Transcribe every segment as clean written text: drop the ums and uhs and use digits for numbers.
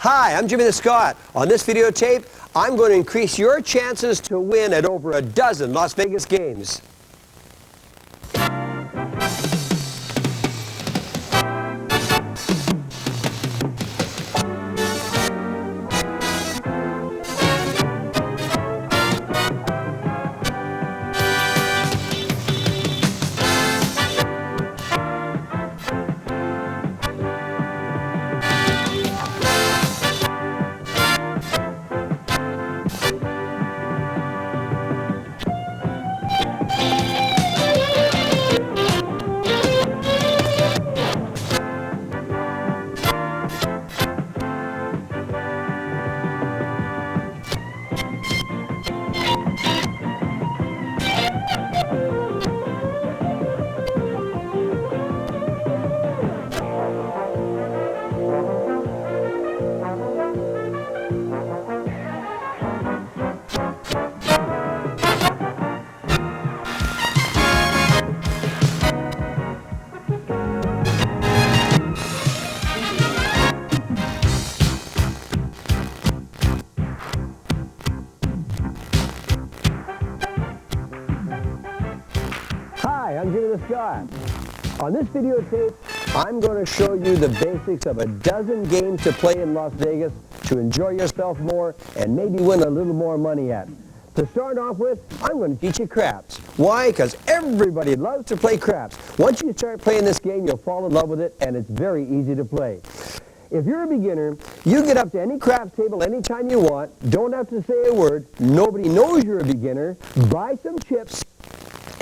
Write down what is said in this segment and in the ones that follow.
Hi, I'm Jimmy the Scot. On this videotape, I'm going to increase your chances to win at over a dozen Las Vegas games. Hi, I'm Jimmy the Scot. On this videotape, I'm going to show you the basics of a dozen games to play in Las Vegas to enjoy yourself more and maybe win a little more money at. To start off with, I'm going to teach you craps. Why? Because everybody loves to play craps. Once you start playing this game, you'll fall in love with it, and it's very easy to play. If you're a beginner, you get up to any craps table anytime you want, don't have to say a word, nobody knows you're a beginner, buy some chips,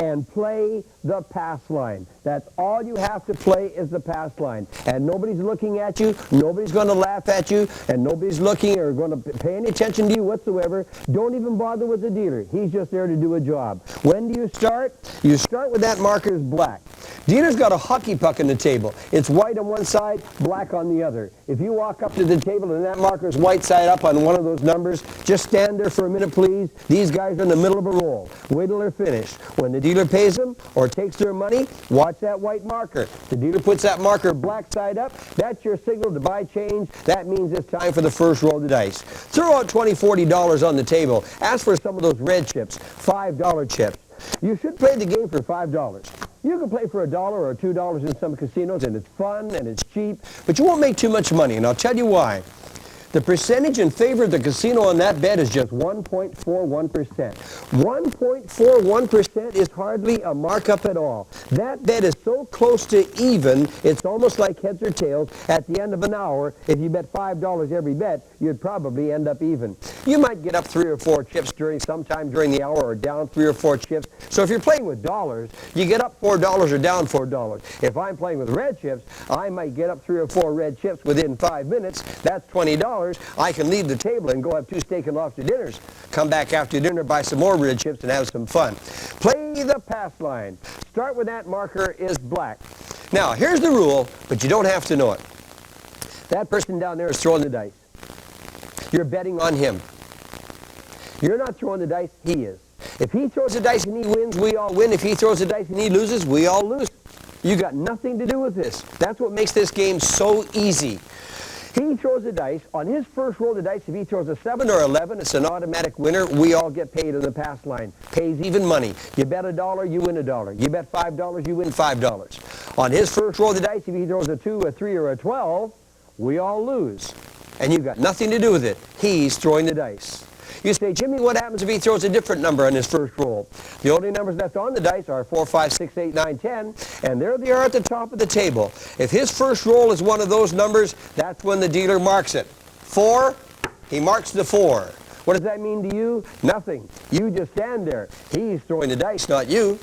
and play the pass line. That's all you have to play is the pass line. And nobody's looking at you, nobody's going to laugh at you, and nobody's looking or going to pay any attention to you whatsoever. Don't even bother with the dealer. He's just there to do a job. When do you start? You start with that marker is black. Dealer's got a hockey puck on the table. It's white on one side, black on the other. If you walk up to the table and that marker is white side up on one of those numbers, just stand there for a minute, please. These guys are in the middle of a roll. Wait till they're finished. When the dealer pays them or takes their money, watch that white marker. The dealer puts that marker black side up. That's your signal to buy change. That means it's time for the first roll of the dice. Throw out $20, $40 on the table. Ask for some of those red chips, $5 chips. You should play the game for $5. You can play for $1 or $2 in some casinos, and it's fun and it's cheap, but you won't make too much money, and I'll tell you why. The percentage in favor of the casino on that bet is just 1.41%. 1.41% is hardly a markup at all. That bet is so close to even, it's almost like heads or tails. At the end of an hour, if you bet $5 every bet, you'd probably end up even. You might get up 3 or 4 chips sometime during the hour or down 3 or 4 chips. So if you're playing with dollars, you get up $4 or down $4. If I'm playing with red chips, I might get up 3 or 4 red chips within 5 minutes. That's $20. I can leave the table and go have 2 steak and lobster dinners. Come back after dinner, buy some more red chips, and have some fun. Play the pass line. Start with that marker is black. Now, here's the rule, but you don't have to know it. That person down there is throwing the dice. You're betting on him. You're not throwing the dice, he is. If he throws the dice and he wins, we all win. If he throws the dice and he loses, we all lose. You got nothing to do with this. That's what makes this game so easy. He throws the dice. On his first roll of the dice, if he throws a 7 or 11, it's an automatic winner. We all get paid on the pass line. Pays even money. You bet $1, you win $1. You bet $5, you win $5. On his first roll of the dice, if he throws a 2, a 3, or a 12, we all lose. And you've got nothing to do with it. He's throwing the dice. You say, Jimmy, what happens if he throws a different number on his first roll? The only numbers left on the dice are 4, 5, 6, 8, 9, 10, and there they are at the top of the table. If his first roll is one of those numbers, that's when the dealer marks it. 4, he marks the 4. What does that mean to you? Nothing. You just stand there. He's throwing the dice, not you.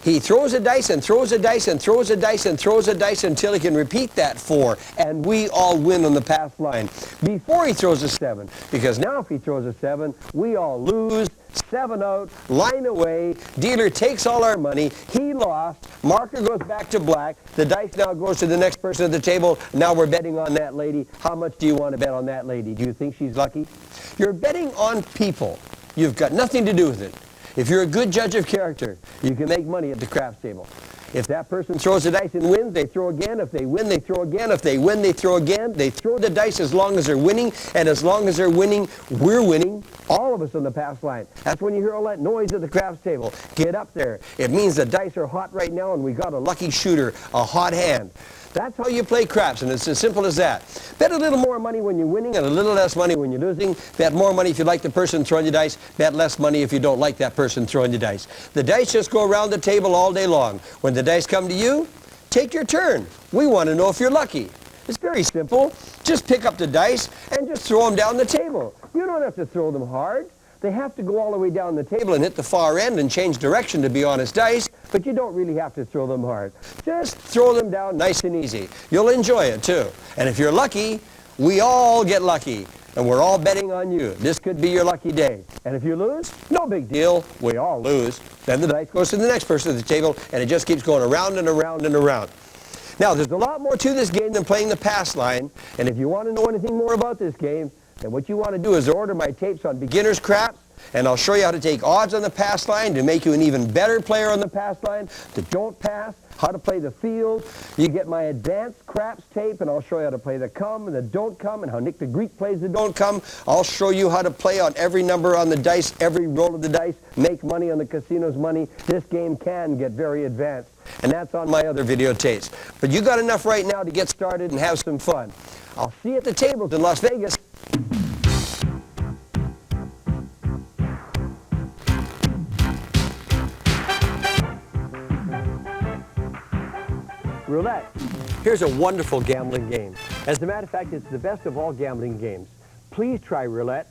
He throws a dice and throws a dice and throws a dice and throws a dice until he can repeat that 4, and we all win on the pass line before he throws a 7. Because now if he throws a 7, we all lose. 7 out, line away, dealer takes all our money, he lost, marker goes back to black, the dice now goes to the next person at the table, now we're betting on that lady. How much do you want to bet on that lady? Do you think she's lucky? You're betting on people. You've got nothing to do with it. If you're a good judge of character, you can make money at the craps table. If that person throws the dice and wins, they throw again. If they win, they throw again. If they win, they throw again. They throw the dice as long as they're winning, and as long as they're winning, we're winning, all of us on the pass line. That's when you hear all that noise at the craps table. Get up there. It means the dice are hot right now, and we got a lucky shooter, a hot hand. That's how you play craps, and it's as simple as that. Bet a little more money when you're winning and a little less money when you're losing. Bet more money if you like the person throwing the dice. Bet less money if you don't like that person throwing the dice. The dice just go around the table all day long. When the dice come to you, take your turn. We want to know if you're lucky. It's very simple. Just pick up the dice and just throw them down the table. You don't have to throw them hard. They have to go all the way down the table and hit the far end and change direction to be honest dice, but you don't really have to throw them hard. Just throw them down nice and easy. You'll enjoy it too. And if you're lucky, we all get lucky. And we're all betting on you. This could be your lucky day. And if you lose, no big deal. We all lose. Then the dice goes to the next person at the table, and it just keeps going around and around and around. Now, there's a lot more to this game than playing the pass line. And if you want to know anything more about this game, then what you want to do is order my tapes on beginner's craps, and I'll show you how to take odds on the pass line to make you an even better player on the pass line, to don't pass, how to play the field. You get my advanced craps tape, and I'll show you how to play the come and the don't come, and how Nick the Greek plays the don't come. I'll show you how to play on every number on the dice, every roll of the dice, make money on the casino's money. This game can get very advanced, and that's on my other videotapes. But you got enough right now to get started and have some fun. I'll see you at the tables in Las Vegas. Roulette. Here's a wonderful gambling game. As a matter of fact, it's the best of all gambling games. Please try roulette.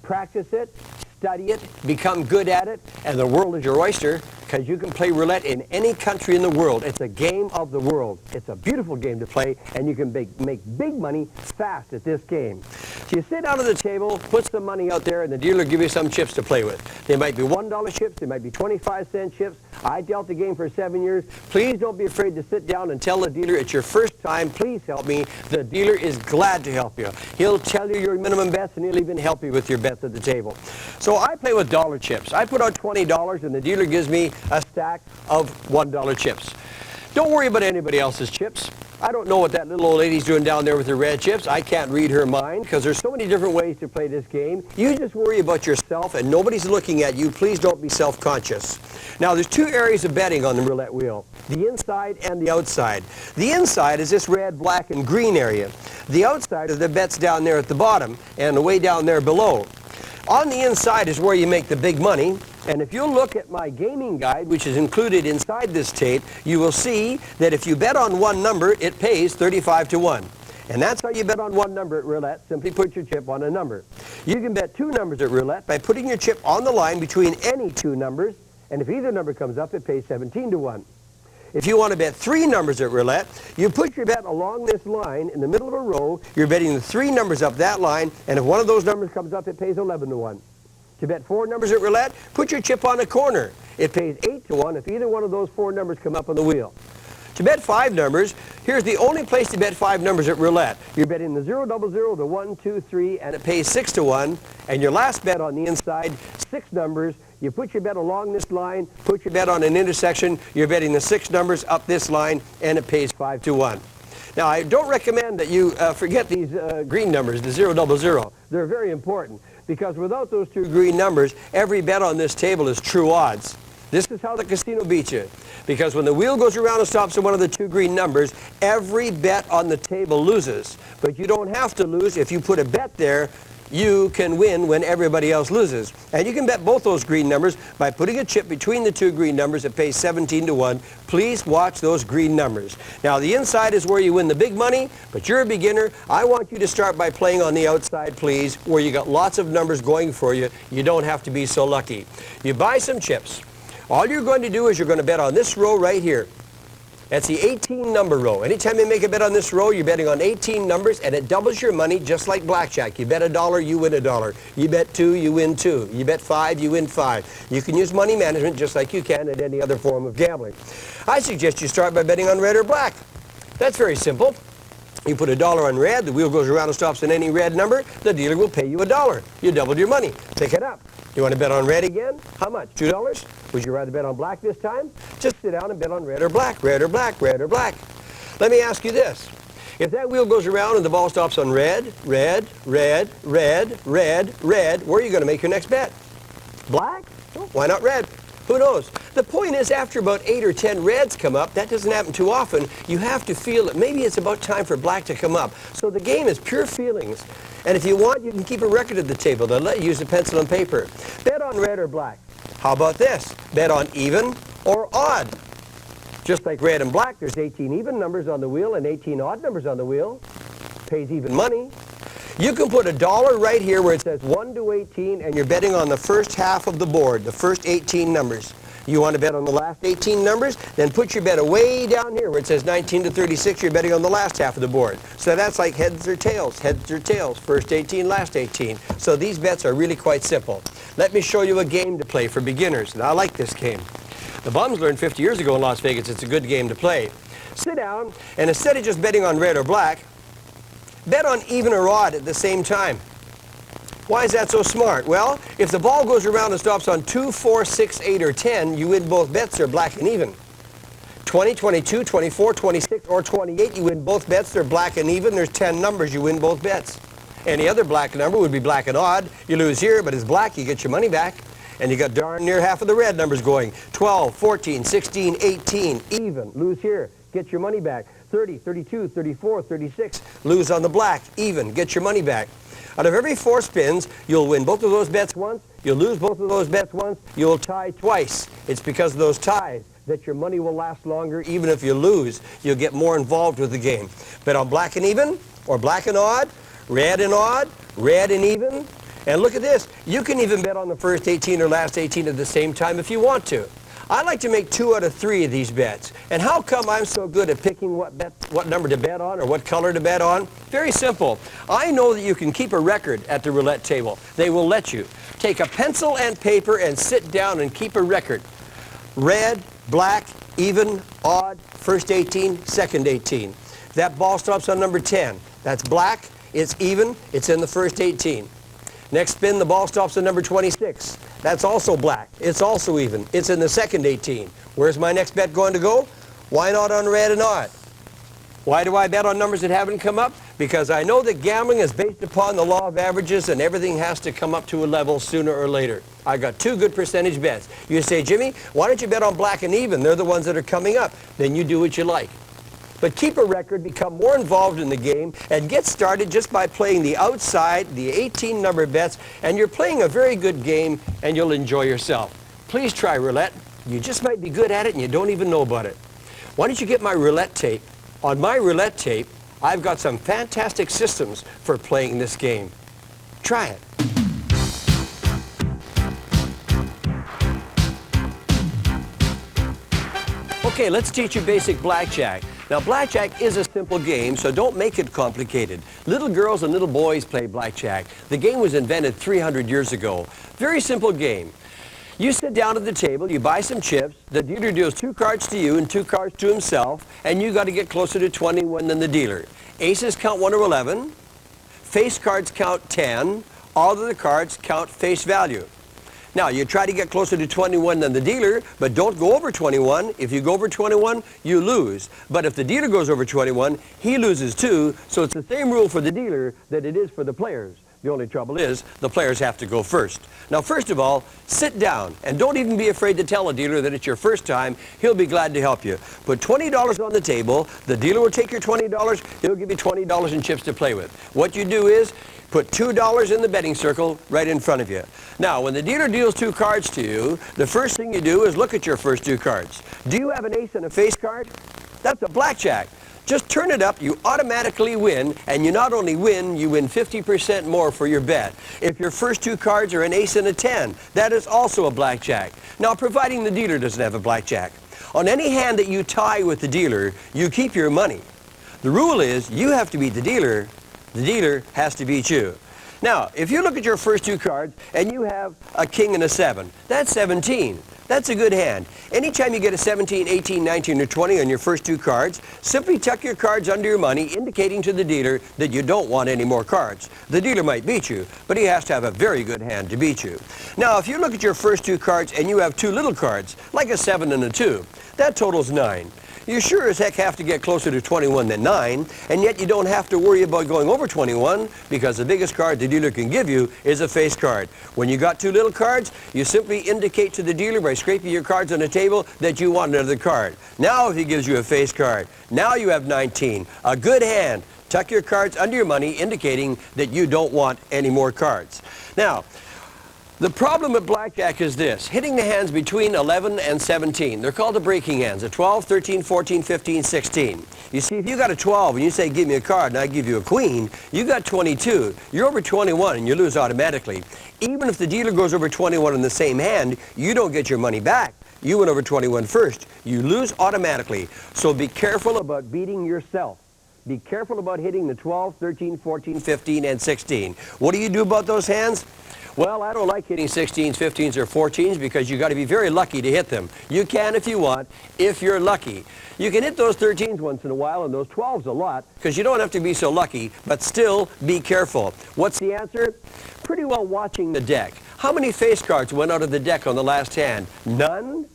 Practice it, study it, become good at it, and the world is your oyster, because you can play roulette in any country in the world. It's a game of the world. It's a beautiful game to play, and you can make big money fast at this game. So you sit down at the table, put some money out there, and the dealer will give you some chips to play with. They might be $1 chips, they might be 25-cent chips. I dealt the game for 7 years. Please don't be afraid to sit down and tell the dealer it's your first time. Please help me. The dealer is glad to help you. He'll tell you your minimum bets, and he'll even help you with your bets at the table. So I play with dollar chips. I put out $20, and the dealer gives me a stack of $1 chips. Don't worry about anybody else's chips. I don't know what that little old lady's doing down there with her red chips. I can't read her mind, because there's so many different ways to play this game. You just worry about yourself, and nobody's looking at you. Please don't be self-conscious. Now, there's two areas of betting on the roulette wheel, the inside and the outside. The inside is this red, black, and green area. The outside are the bets down there at the bottom and way down there below. On the inside is where you make the big money. And if you look at my gaming guide, which is included inside this tape, you will see that if you bet on one number, it pays 35 to 1. And that's how you bet on one number at roulette. Simply put your chip on a number. You can bet two numbers at roulette by putting your chip on the line between any two numbers. And if either number comes up, it pays 17 to 1. If you want to bet three numbers at roulette, you put your bet along this line in the middle of a row. You're betting the three numbers up that line, and if one of those numbers comes up, it pays 11 to 1. To bet four numbers at roulette, put your chip on a corner. It pays 8 to 1 if either one of those four numbers come up on the wheel. To bet five numbers, here's the only place to bet five numbers at roulette. You're betting the 0, 0, 0, the 1, 2, 3, and it pays 6 to 1. And your last bet on the inside, six numbers. You put your bet along this line, put your bet on an intersection. You're betting the six numbers up this line, and it pays 5 to 1. Now, I don't recommend that you forget these green numbers, the 0, 0, 0. They're very important, because without those two green numbers, every bet on this table is true odds. This is how the casino beats you. Because when the wheel goes around and stops at one of the two green numbers, every bet on the table loses. But you don't have to lose. If you put a bet there, you can win when everybody else loses. And you can bet both those green numbers by putting a chip between the two green numbers that pays 17 to 1. Please watch those green numbers. Now, the inside is where you win the big money, but you're a beginner. I want you to start by playing on the outside, please, where you got lots of numbers going for you. You don't have to be so lucky. You buy some chips. All you're going to do is you're going to bet on this row right here. That's the 18 number row. Anytime you make a bet on this row, you're betting on 18 numbers, and it doubles your money just like blackjack. You bet $1, you win $1. You bet 2, you win 2. You bet 5, you win 5. You can use money management just like you can at any other form of gambling. I suggest you start by betting on red or black. That's very simple. You put $1 on red, the wheel goes around and stops at any red number, the dealer will pay you $1. You doubled your money. Pick it up. You want to bet on red again? How much? $2? Would you rather bet on black this time? Just sit down and bet on red or black, red or black, red or black. Let me ask you this. If that wheel goes around and the ball stops on red, red, red, red, red, red, where are you going to make your next bet? Black? Oh, why not red? Who knows? The point is, after about 8 or 10 reds come up, that doesn't happen too often, you have to feel that maybe it's about time for black to come up. So the game is pure feelings. And if you want, you can keep a record at the table. They'll let you use a pencil and paper. Bet on red or black. How about this? Bet on even or odd. Just like red and black, there's 18 even numbers on the wheel and 18 odd numbers on the wheel. Pays even money. You can put $1 right here where it says 1 to 18, and you're betting on the first half of the board, the first 18 numbers. You want to bet on the last 18 numbers? Then put your bet away down here where it says 19 to 36, you're betting on the last half of the board. So that's like heads or tails, first 18, last 18. So these bets are really quite simple. Let me show you a game to play for beginners, and I like this game. The bums learned 50 years ago in Las Vegas it's a good game to play. Sit down, and instead of just betting on red or black, bet on even or odd at the same time. Why is that so smart? Well, if the ball goes around and stops on 2, 4, 6, 8, or 10, you win both bets, they're black and even. 20, 22, 24, 26, or 28, you win both bets, they're black and even. There's 10 numbers, you win both bets. Any other black number would be black and odd. You lose here, but it's black, you get your money back. And you got darn near half of the red numbers going. 12, 14, 16, 18, even. Lose here, get your money back. 30, 32, 34, 36, lose on the black, even, get your money back. Out of every 4 spins, you'll win both of those bets once, you'll lose both of those bets once, you'll tie twice. It's because of those ties that your money will last longer. Even if you lose, you'll get more involved with the game. Bet on black and even, or black and odd, red and odd, red and even. And look at this, you can even bet on the first 18 or last 18 at the same time if you want to. I like to make 2 out of 3 of these bets. And how come I'm so good at picking what number to bet on or what color to bet on? Very simple. I know that you can keep a record at the roulette table. They will let you. Take a pencil and paper and sit down and keep a record. Red, black, even, odd, first 18, second 18. That ball stops on number 10. That's black, it's even, it's in the first 18. Next spin, the ball stops at number 26. That's also black. It's also even. It's in the second 18. Where's my next bet going to go? Why not on red and odd? Why do I bet on numbers that haven't come up? Because I know that gambling is based upon the law of averages and everything has to come up to a level sooner or later. I got 2 good percentage bets. You say, Jimmy, why don't you bet on black and even? They're the ones that are coming up. Then you do what you like. But keep a record, become more involved in the game, and get started just by playing the outside, the 18 number bets, and you're playing a very good game, and you'll enjoy yourself. Please try roulette. You just might be good at it, and you don't even know about it. Why don't you get my roulette tape? On my roulette tape, I've got some fantastic systems for playing this game. Try it. Okay, let's teach you basic blackjack. Now, blackjack is a simple game, so don't make it complicated. Little girls and little boys play blackjack. The game was invented 300 years ago. Very simple game. You sit down at the table, you buy some chips, the dealer deals 2 cards to you and 2 cards to himself, and you got to get closer to 21 than the dealer. Aces count 1 to 11, face cards count 10, all of the cards count face value. Now, you try to get closer to 21 than the dealer, but don't go over 21. If you go over 21, you lose. But if the dealer goes over 21, he loses too, so it's the same rule for the dealer that it is for the players. The only trouble is, the players have to go first. Now, first of all, sit down, and don't even be afraid to tell a dealer that it's your first time. He'll be glad to help you. Put $20 on the table, the dealer will take your $20, he'll give you $20 in chips to play with. What you do is, put $2 in the betting circle right in front of you. Now, when the dealer deals 2 cards to you, the first thing you do is look at your first 2 cards. Do you have an ace and a face card? That's a blackjack. Just turn it up, you automatically win, and you not only win, you win 50% more for your bet. If your first 2 cards are an ace and a 10, that is also a blackjack. Now, providing the dealer doesn't have a blackjack. On any hand that you tie with the dealer, you keep your money. The rule is, you have to beat the dealer has to beat you. Now, if you look at your first 2 cards and you have a king and a 7, that's 17. That's a good hand. Anytime you get a 17, 18, 19, or 20 on your first two cards, simply tuck your cards under your money, indicating to the dealer that you don't want any more cards. The dealer might beat you, but he has to have a very good hand to beat you. Now, if you look at your first two cards and you have two little cards, like a 7 and a 2, that totals 9. You sure as heck have to get closer to 21 than 9, and yet you don't have to worry about going over 21 because the biggest card the dealer can give you is a face card. When you got two little cards, you simply indicate to the dealer by scraping your cards on the table that you want another card. Now if he gives you a face card, now you have 19. A good hand. Tuck your cards under your money, indicating that you don't want any more cards. Now, the problem with blackjack is this, hitting the hands between 11 and 17. They're called the breaking hands, a 12, 13, 14, 15, 16. You see, if you got a 12 and you say, give me a card, and I give you a queen, you got 22. You're over 21 and you lose automatically. Even if the dealer goes over 21 in the same hand, you don't get your money back. You went over 21 first. You lose automatically. So be careful about beating yourself. Be careful about hitting the 12, 13, 14, 15, and 16. What do you do about those hands? Well, I don't like hitting 16s, 15s, or 14s because you got to be very lucky to hit them. You can if you want, if you're lucky. You can hit those 13s once in a while and those 12s a lot because you don't have to be so lucky, but still be careful. What's the answer? Pretty well watching the deck. How many face cards went out of the deck on the last hand? None?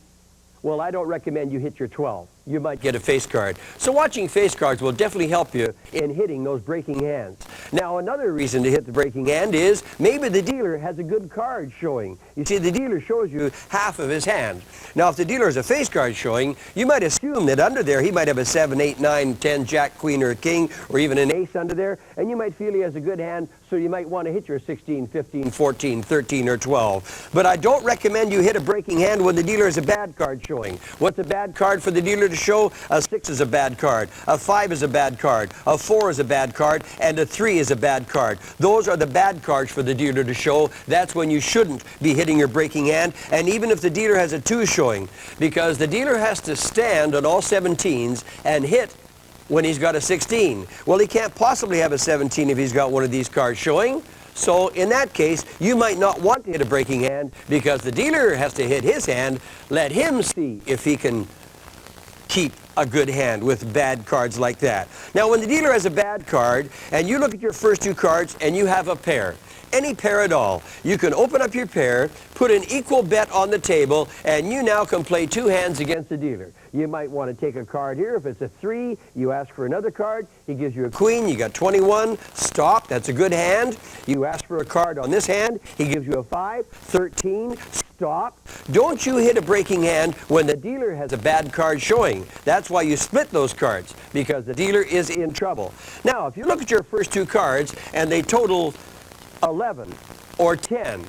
Well, I don't recommend you hit your 12. You might get a face card. So watching face cards will definitely help you in hitting those breaking hands. Now, another reason to hit the breaking hand is maybe the dealer has a good card showing. You see, the dealer shows you half of his hand. Now, if the dealer has a face card showing, you might assume that under there he might have a 7, 8, 9, 10, jack, queen, or a king, or even an ace under there, and you might feel he has a good hand, so you might want to hit your 16, 15, 14, 13, or 12. But I don't recommend you hit a breaking hand when the dealer has a bad card showing. What's a bad card for the dealer to show? A 6 is a bad card, a 5 is a bad card, a 4 is a bad card, and a 3 is a bad card. Those are the bad cards for the dealer to show. That's when you shouldn't be hitting your breaking hand, and even if the dealer has a 2 showing, because the dealer has to stand on all 17s and hit when he's got a 16. Well, he can't possibly have a 17 if he's got one of these cards showing. So in that case, you might not want to hit a breaking hand because the dealer has to hit his hand. Let him see if he can keep a good hand with bad cards like that. Now, when the dealer has a bad card and you look at your first two cards and you have a pair, any pair at all, you can open up your pair, put an equal bet on the table, and you now can play two hands against the dealer. You might want to take a card here. If it's a 3, you ask for another card. He gives you a queen. You got 21. Stop. That's a good hand. You ask for a card on this hand. He gives you a 5. 13. Stop. Don't you hit a breaking hand when the dealer has a bad card showing. That's why you split those cards, because the dealer is in trouble. Now, if you look at your first two cards and they total 11 or 10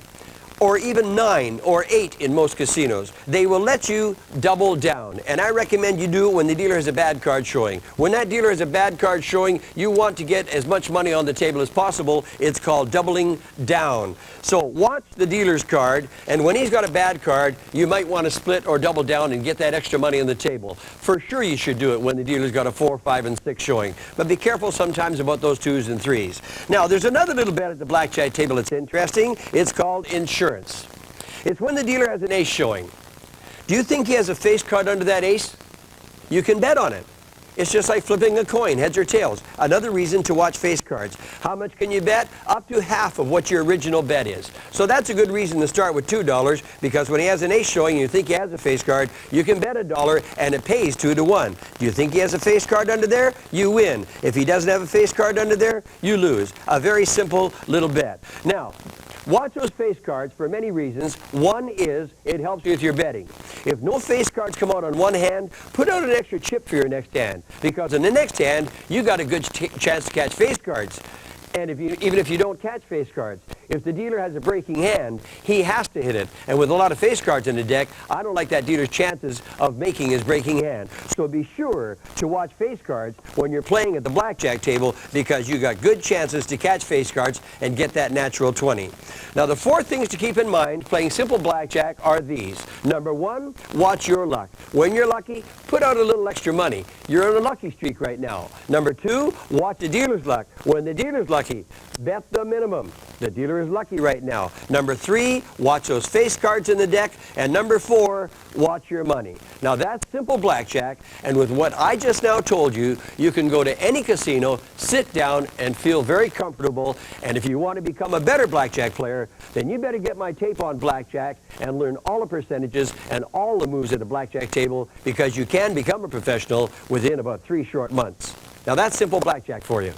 or even 9 or 8 in most casinos, they will let you double down. And I recommend you do it when the dealer has a bad card showing. When that dealer has a bad card showing, you want to get as much money on the table as possible. It's called doubling down. So watch the dealer's card, and when he's got a bad card, you might want to split or double down and get that extra money on the table. For sure you should do it when the dealer's got a 4, 5, and 6 showing. But be careful sometimes about those 2s and 3s. Now, there's another little bet at the blackjack table that's interesting. It's called insurance. It's when the dealer has an ace showing. Do you think he has a face card under that ace? You can bet on it. It's just like flipping a coin, heads or tails. Another reason to watch face cards. How much can you bet? Up to half of what your original bet is. So that's a good reason to start with $2, because when he has an ace showing and you think he has a face card, you can bet $1 and it pays 2 to 1. Do you think he has a face card under there? You win. If he doesn't have a face card under there, you lose. A very simple little bet. Now, watch those face cards for many reasons. One is it helps you with your betting. If no face cards come out on one hand, put out an extra chip for your next hand, because in the next hand, you got a good chance to catch face cards. And even if you don't catch face cards, if the dealer has a breaking hand, he has to hit it. And with a lot of face cards in the deck, I don't like that dealer's chances of making his breaking hand. So be sure to watch face cards when you're playing at the blackjack table, because you got good chances to catch face cards and get that natural 20. Now, the 4 things to keep in mind playing simple blackjack are these. Number 1, watch your luck. When you're lucky, put out a little extra money. You're on a lucky streak right now. Number 2, watch the dealer's luck. When the dealer's lucky, lucky. Bet the minimum. The dealer is lucky right now. Number 3, watch those face cards in the deck. And number 4, watch your money. Now that's simple blackjack, and with what I just now told you, you can go to any casino, sit down, and feel very comfortable. And if you want to become a better blackjack player, then you better get my tape on blackjack and learn all the percentages and all the moves at a blackjack table, because you can become a professional within about 3 short months. Now that's simple blackjack for you.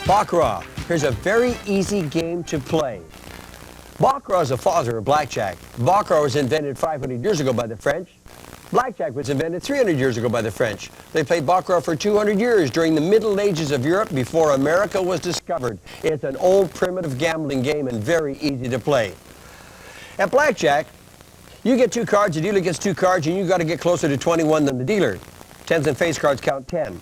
Baccarat. Here's a very easy game to play. Baccarat is the father of blackjack. Baccarat was invented 500 years ago by the French. Blackjack was invented 300 years ago by the French. They played baccarat for 200 years during the Middle Ages of Europe before America was discovered. It's an old primitive gambling game and very easy to play. At blackjack, you get 2 cards, the dealer gets 2 cards, and you've got to get closer to 21 than the dealer. Tens and face cards count 10.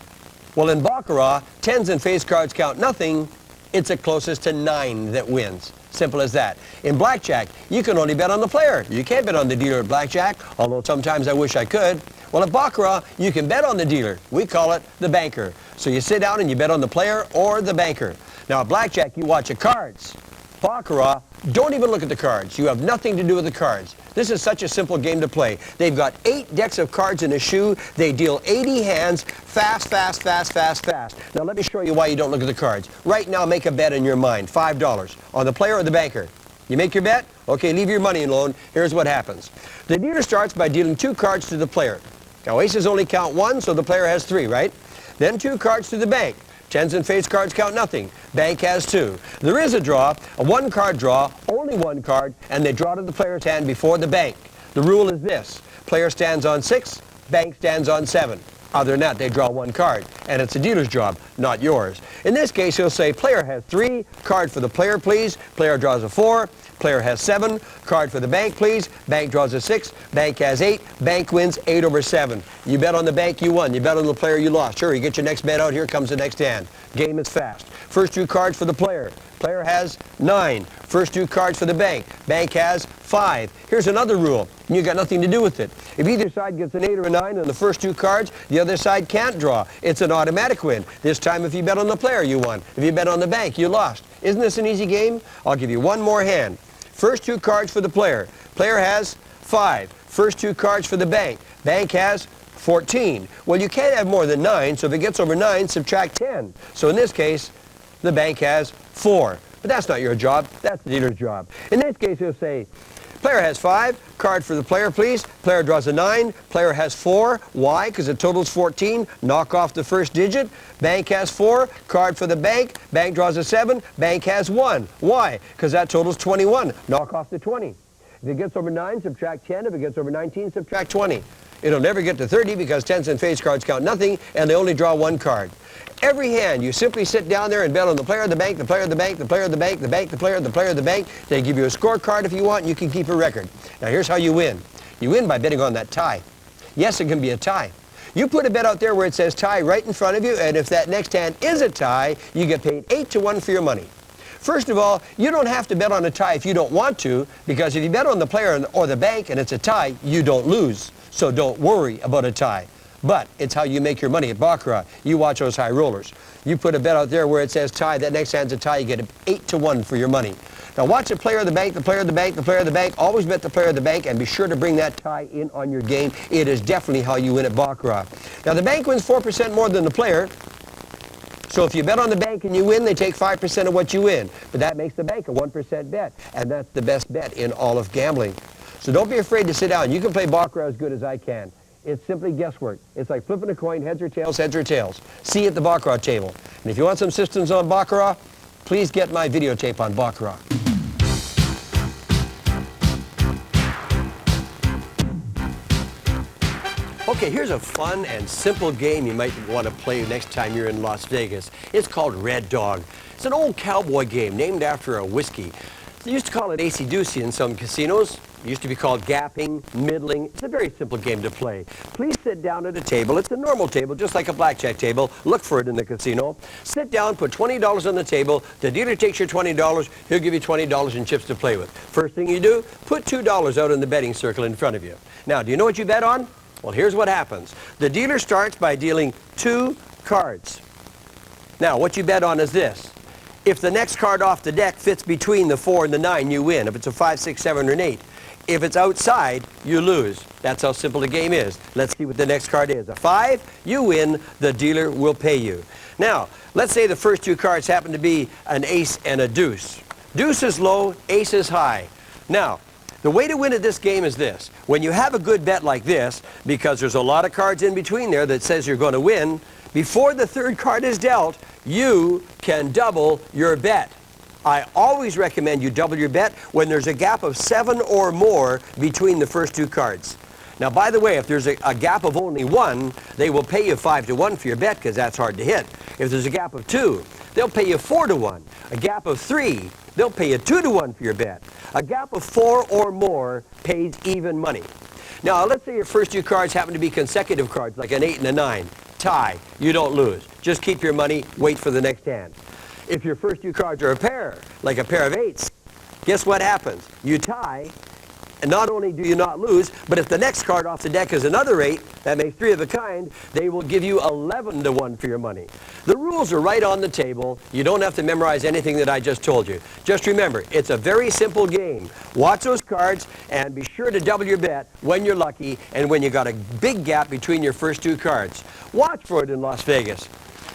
Well, in baccarat, tens and face cards count nothing. It's the closest to 9 that wins. Simple as that. In blackjack, you can only bet on the player. You can't bet on the dealer at blackjack, although sometimes I wish I could. Well, at baccarat, you can bet on the dealer. We call it the banker. So you sit down and you bet on the player or the banker. Now, at blackjack, you watch the cards. Baccarat, don't even look at the cards. You have nothing to do with the cards. This is such a simple game to play. They've got 8 decks of cards in a shoe. They deal 80 hands fast, fast, fast, fast, fast. Now let me show you why you don't look at the cards. Right now, make a bet in your mind, $5 on the player or the banker. You make your bet? Okay, leave your money alone. Here's what happens. The dealer starts by dealing 2 cards to the player. Now aces only count 1, so the player has 3, right? Then 2 cards to the bank. Tens and face cards count nothing. Bank has 2. There is a draw, a 1-card draw, only 1 card, and they draw to the player's hand before the bank. The rule is this: player stands on 6, bank stands on 7. Other than that, they draw 1 card, and it's the dealer's job, not yours. In this case, he'll say, player has 3, card for the player, please. Player draws a 4. Player has 7, card for the bank, please. Bank draws a 6, bank has 8, bank wins 8 over 7. You bet on the bank, you won. You bet on the player, you lost. Sure, you get your next bet out, here comes the next hand. Game is fast. First 2 cards for the player. Player has 9. First 2 cards for the bank. Bank has 5. Here's another rule. You got nothing to do with it. If either side gets an 8 or a 9 on the first 2 cards, the other side can't draw. It's an automatic win. This time, if you bet on the player, you won. If you bet on the bank, you lost. Isn't this an easy game? I'll give you one more hand. First 2 cards for the player. Player has 5. First 2 cards for the bank. Bank has 14. Well, you can't have more than 9, so if it gets over 9, subtract 10. So in this case, the bank has 4. But that's not your job. That's the dealer's job. In this case, he'll say, player has 5. Card for the player, please. Player draws a 9. Player has 4. Why? Because the total's 14. Knock off the first digit. Bank has 4. Card for the bank. Bank draws a 7. Bank has 1. Why? Because that total's 21. Knock off the 20. If it gets over 9, subtract 10. If it gets over 19, subtract 20. It'll never get to 30 because tens and face cards count nothing, and they only draw 1 card. Every hand, you simply sit down there and bet on the player, the bank, the player, the bank, the player, the bank, the bank, the player, the player, the bank. They give you a scorecard if you want, and you can keep a record. Now here's how you win. You win by betting on that tie. Yes, it can be a tie. You put a bet out there where it says tie right in front of you, and if that next hand is a tie, you get paid 8 to 1 for your money. First of all, you don't have to bet on a tie if you don't want to, because if you bet on the player or the bank and it's a tie, you don't lose. So don't worry about a tie. But it's how you make your money at baccarat. You watch those high rollers. You put a bet out there where it says tie, that next hand's a tie, you get 8 to 1 for your money. Now watch the player of the bank, the player of the bank, the player of the bank. Always bet the player of the bank, and be sure to bring that tie in on your game. It is definitely how you win at baccarat. Now the bank wins 4% more than the player. So if you bet on the bank and you win, they take 5% of what you win. But that makes the bank a 1% bet, and that's the best bet in all of gambling. So don't be afraid to sit down. You can play baccarat as good as I can. It's simply guesswork. It's like flipping a coin, heads or tails, heads or tails. See you at the baccarat table. And if you want some systems on baccarat, please get my videotape on baccarat. Okay, here's a fun and simple game you might want to play next time you're in Las Vegas. It's called Red Dog. It's an old cowboy game named after a whiskey. They used to call it acey-deucey in some casinos. It used to be called gapping, middling. It's a very simple game to play. Please sit down at a table. It's a normal table, just like a blackjack table. Look for it in the casino. Sit down, put $20 on the table. The dealer takes your $20. He'll give you $20 in chips to play with. First thing you do, put $2 out in the betting circle in front of you. Now, do you know what you bet on? Well, here's what happens. The dealer starts by dealing 2 cards. Now, what you bet on is this. If the next card off the deck fits between the 4 and the 9, you win. If it's a 5, 6, 7, or an 8. If it's outside, you lose. That's how simple the game is. Let's see what the next card is. A 5, you win. The dealer will pay you. Now, let's say the first 2 cards happen to be an ace and a deuce. Deuce is low, ace is high. Now, the way to win at this game is this. When you have a good bet like this, because there's a lot of cards in between there that says you're going to win, before the 3rd card is dealt, you can double your bet. I always recommend you double your bet when there's a gap of 7 or more between the first 2 cards. Now, by the way, if there's a gap of only 1, they will pay you 5 to 1 for your bet because that's hard to hit. If there's a gap of 2, they'll pay you 4 to 1. A gap of 3, they'll pay you 2 to 1 for your bet. A gap of 4 or more pays even money. Now, let's say your first 2 cards happen to be consecutive cards, like an 8 and a 9. Tie. You don't lose. Just keep your money, wait for the next hand. If your first 2 cards are a pair, like a pair of 8s, guess what happens? You tie, and not only do you not lose, but if the next card off the deck is another 8, that makes 3 of a kind, they will give you 11 to 1 for your money. The rules are right on the table. You don't have to memorize anything that I just told you. Just remember, it's a very simple game. Watch those cards and be sure to double your bet when you're lucky and when you got a big gap between your first 2 cards. Watch for it in Las Vegas.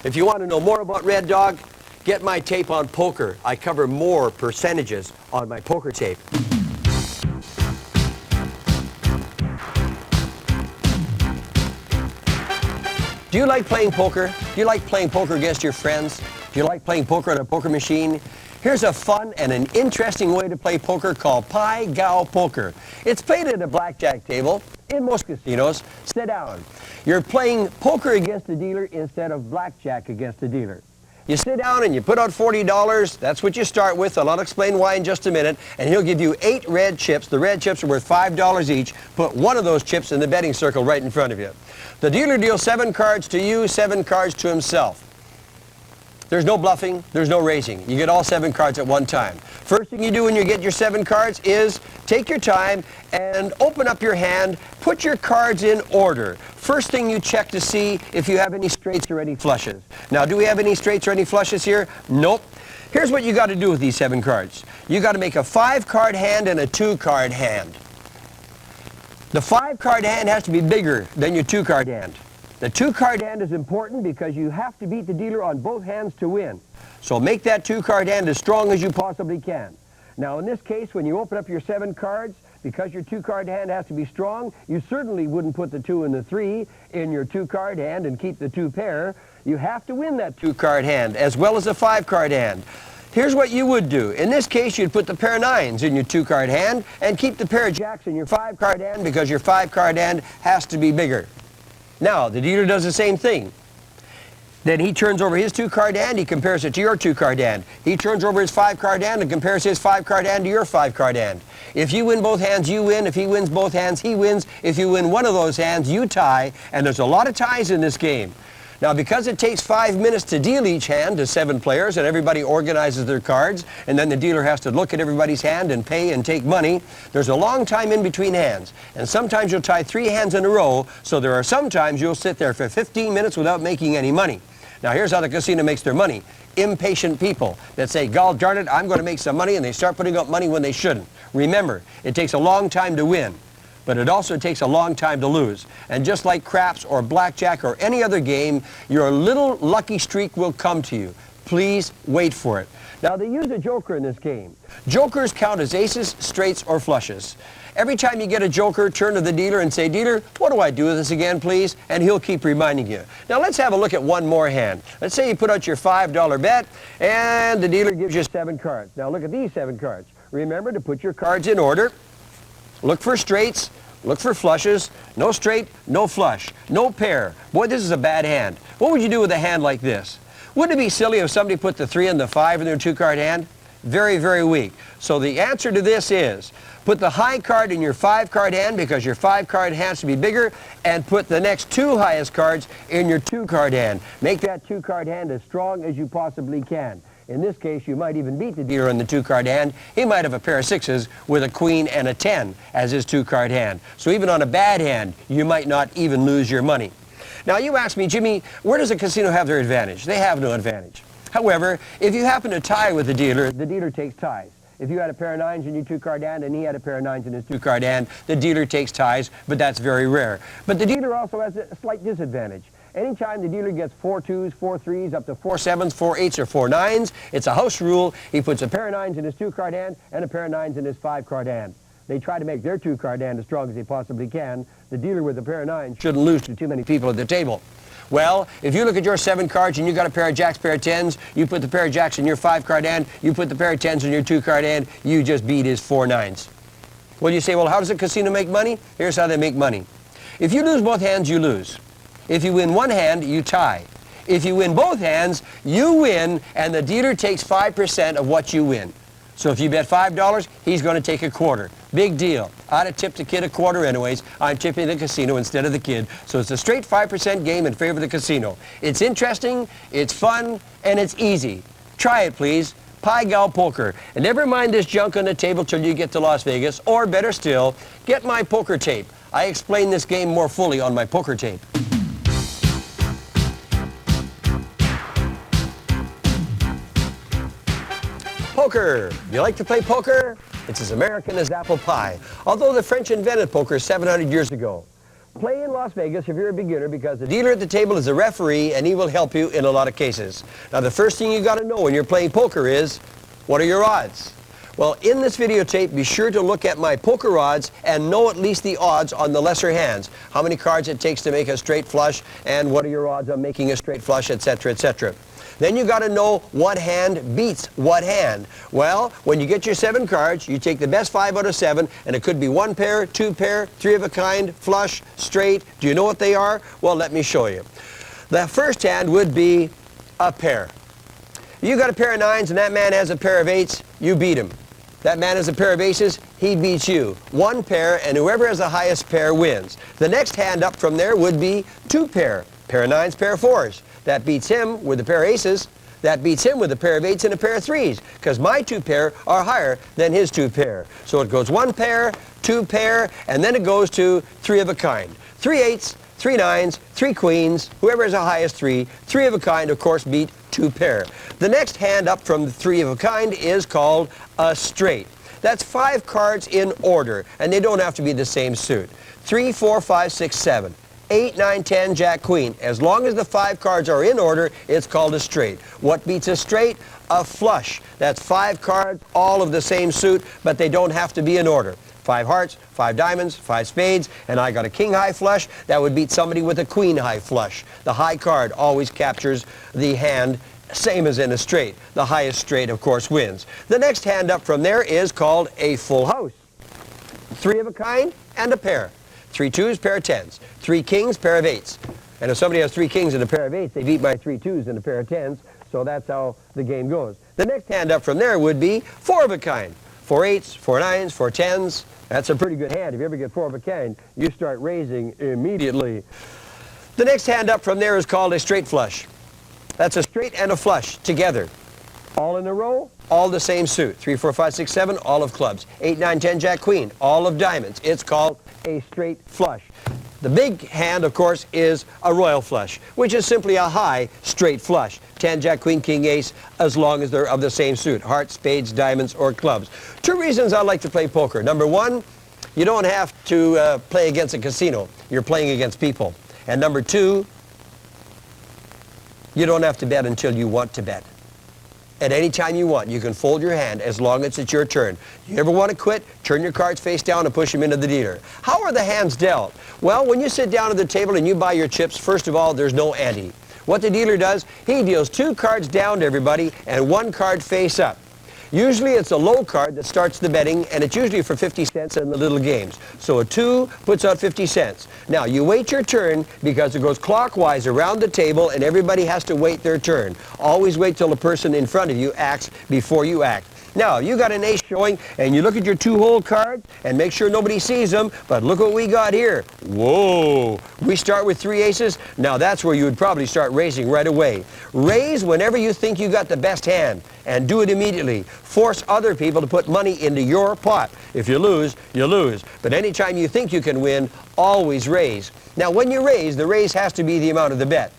If you want to know more about Red Dog, get my tape on poker. I cover more percentages on my poker tape. Do you like playing poker? Do you like playing poker against your friends? Do you like playing poker on a poker machine? Here's a fun and an interesting way to play poker called Pai Gow Poker. It's played at a blackjack table in most casinos. Sit down. You're playing poker against the dealer instead of blackjack against the dealer. You sit down and you put out $40. That's what you start with, and I'll explain why in just a minute. And he'll give you 8 red chips. The red chips are worth $5 each. Put one of those chips in the betting circle right in front of you. The dealer deals 7 cards to you, 7 cards to himself. There's no bluffing, there's no raising. You get all 7 cards at one time. First thing you do when you get your 7 cards is take your time and open up your hand, put your cards in order. First thing you check to see if you have any straights or any flushes. Now, do we have any straights or any flushes here? Nope. Here's what you got to do with these 7 cards. You got to make a 5-card hand and a 2-card hand. The 5-card hand has to be bigger than your 2-card hand. The 2-card hand is important because you have to beat the dealer on both hands to win. So make that 2-card hand as strong as you possibly can. Now, in this case, when you open up your 7 cards, because your 2-card hand has to be strong, you certainly wouldn't put the 2 and the 3 in your 2-card hand and keep the 2 pair. You have to win that 2-card hand as well as a 5-card hand. Here's what you would do. In this case, you'd put the pair of 9s in your 2-card hand and keep the pair of jacks in your 5-card hand because your 5-card hand has to be bigger. Now, the dealer does the same thing. Then he turns over his 2-card hand, he compares it to your 2-card hand. He turns over his 5-card hand and compares his 5-card hand to your 5-card hand. If you win both hands, you win. If he wins both hands, he wins. If you win one of those hands, you tie. And there's a lot of ties in this game. Now, because it takes 5 minutes to deal each hand to 7 players and everybody organizes their cards, and then the dealer has to look at everybody's hand and pay and take money, there's a long time in between hands. And sometimes you'll tie 3 hands in a row, so there are some times you'll sit there for 15 minutes without making any money. Now, here's how the casino makes their money. Impatient people that say, "God darn it, I'm going to make some money," and they start putting up money when they shouldn't. Remember, it takes a long time to win, but it also takes a long time to lose. And just like craps or blackjack or any other game, your little lucky streak will come to you. Please wait for it. Now, they use a joker in this game. Jokers count as aces, straights, or flushes. Every time you get a joker, turn to the dealer and say, "Dealer, what do I do with this again, please?" And he'll keep reminding you. Now, let's have a look at one more hand. Let's say you put out your $5 bet, and the dealer gives you 7 cards. Now, look at these 7 cards. Remember to put your cards in order. Look for straights. Look for flushes. No straight, no flush, no pair. Boy, this is a bad hand. What would you do with a hand like this? Wouldn't it be silly if somebody put the 3 and the 5 in their 2-card hand? Very, very weak. So the answer to this is put the high card in your 5-card hand because your 5-card has to be bigger, and put the next 2 highest cards in your 2-card hand. Make that 2-card hand as strong as you possibly can. In this case, you might even beat the dealer in the 2-card hand. He might have a pair of 6s with a queen and a 10 as his 2-card hand. So even on a bad hand, you might not even lose your money. Now you ask me, Jimmy, where does a casino have their advantage? They have no advantage. However, if you happen to tie with the dealer takes ties. If you had a pair of 9s in your 2-card hand and he had a pair of 9s in his 2-card hand, the dealer takes ties, but that's very rare. But the dealer also has a slight disadvantage. Anytime the dealer gets 4 2s, 4 3s, up to 4 7s, 4 8s, or 4 9s, it's a house rule. He puts a pair of 9s in his 2-card hand and a pair of 9s in his 5-card hand. They try to make their 2-card hand as strong as they possibly can. The dealer with a pair of 9s shouldn't lose to too many people at the table. Well, if you look at your 7 cards and you got a pair of jacks, pair of 10s, you put the pair of jacks in your 5-card hand, you put the pair of 10s in your 2-card hand, you just beat his 4 9s. Well, you say, well, how does a casino make money? Here's how they make money. If you lose both hands, you lose. If you win one hand, you tie. If you win both hands, you win, and the dealer takes 5% of what you win. So if you bet $5, he's going to take a quarter. Big deal. I'd have tipped the kid a quarter anyways. I'm tipping the casino instead of the kid. So it's a straight 5% game in favor of the casino. It's interesting, it's fun, and it's easy. Try it, please. Pai Gow Poker. And never mind this junk on the table till you get to Las Vegas, or better still, get my poker tape. I explain this game more fully on my poker tape. Poker. You like to play poker? It's as American as apple pie, although the French invented poker 700 years ago. Play in Las Vegas if you're a beginner because the dealer at the table is a referee and he will help you in a lot of cases. Now the first thing you got to know when you're playing poker is, what are your odds? Well, in this videotape, be sure to look at my poker odds and know at least the odds on the lesser hands. How many cards it takes to make a straight flush, and what are your odds on making a straight flush, etc., etc. Then you got to know what hand beats what hand. Well, when you get your 7 cards, you take the best 5 out of 7, and it could be 1 pair, 2 pair, 3 of a kind, flush, straight. Do you know what they are? Well, let me show you. The first hand would be a pair. You got a pair of 9s and that man has a pair of 8s, you beat him. That man has a pair of aces, he beats you. 1 pair, and whoever has the highest pair wins. The next hand up from there would be 2 pair. Pair of 9s, pair of 4s. That beats him with a pair of aces. That beats him with a pair of 8s and a pair of 3s, because my 2 pair are higher than his 2 pair. So it goes 1 pair, 2 pair, and then it goes to 3 of a kind. 3 8s, 3 9s, 3 queens, whoever has the highest 3. 3 of a kind, of course, beat 2 pair. The next hand up from the 3 of a kind is called a straight. That's 5 cards in order, and they don't have to be the same suit. 3, 4, 5, 6, 7. 8, 9, 10, Jack, Queen. As long as the 5 cards are in order, it's called a straight. What beats a straight? A flush. That's 5 cards, all of the same suit, but they don't have to be in order. 5 hearts, 5 diamonds, 5 spades, and I got a king high flush. That would beat somebody with a queen high flush. The high card always captures the hand, same as in a straight. The highest straight, of course, wins. The next hand up from there is called a full house. 3 of a kind and a pair. 3 2s, pair of 10s. 3 kings, pair of 8s. And if somebody has 3 kings and a pair of 8s, they beat my 3 2s and a pair of 10s. So that's how the game goes. The next hand up from there would be 4 of a kind. 4 8s, 4 9s, 4 10s. That's a pretty good hand. If you ever get 4 of a kind, you start raising immediately. The next hand up from there is called a straight flush. That's a straight and a flush together. All in a row, all the same suit. 3, 4, 5, 6, 7, all of clubs. 8, 9, 10, Jack, Queen, all of diamonds. It's called a straight flush. The big hand, of course, is a royal flush, which is simply a high, straight flush. 10, Jack, Queen, King, Ace, as long as they're of the same suit. Hearts, spades, diamonds, or clubs. 2 reasons I like to play poker. Number 1, you don't have to play against a casino. You're playing against people. And number 2, you don't have to bet until you want to bet. At any time you want, you can fold your hand as long as it's your turn. You ever want to quit? Turn your cards face down and push them into the dealer. How are the hands dealt? Well, when you sit down at the table and you buy your chips, first of all, there's no ante. What the dealer does, he deals 2 cards down to everybody and 1 card face up. Usually it's a low card that starts the betting, and it's usually for 50 cents in the little games. So a 2 puts out 50 cents. Now, you wait your turn because it goes clockwise around the table, and everybody has to wait their turn. Always wait till the person in front of you acts before you act. Now, you got an ace showing, and you look at your 2-hole cards, and make sure nobody sees them, but look what we got here. Whoa! We start with 3 aces. Now, that's where you would probably start raising right away. Raise whenever you think you got the best hand, and do it immediately. Force other people to put money into your pot. If you lose, you lose. But anytime you think you can win, always raise. Now, when you raise, the raise has to be the amount of the bet.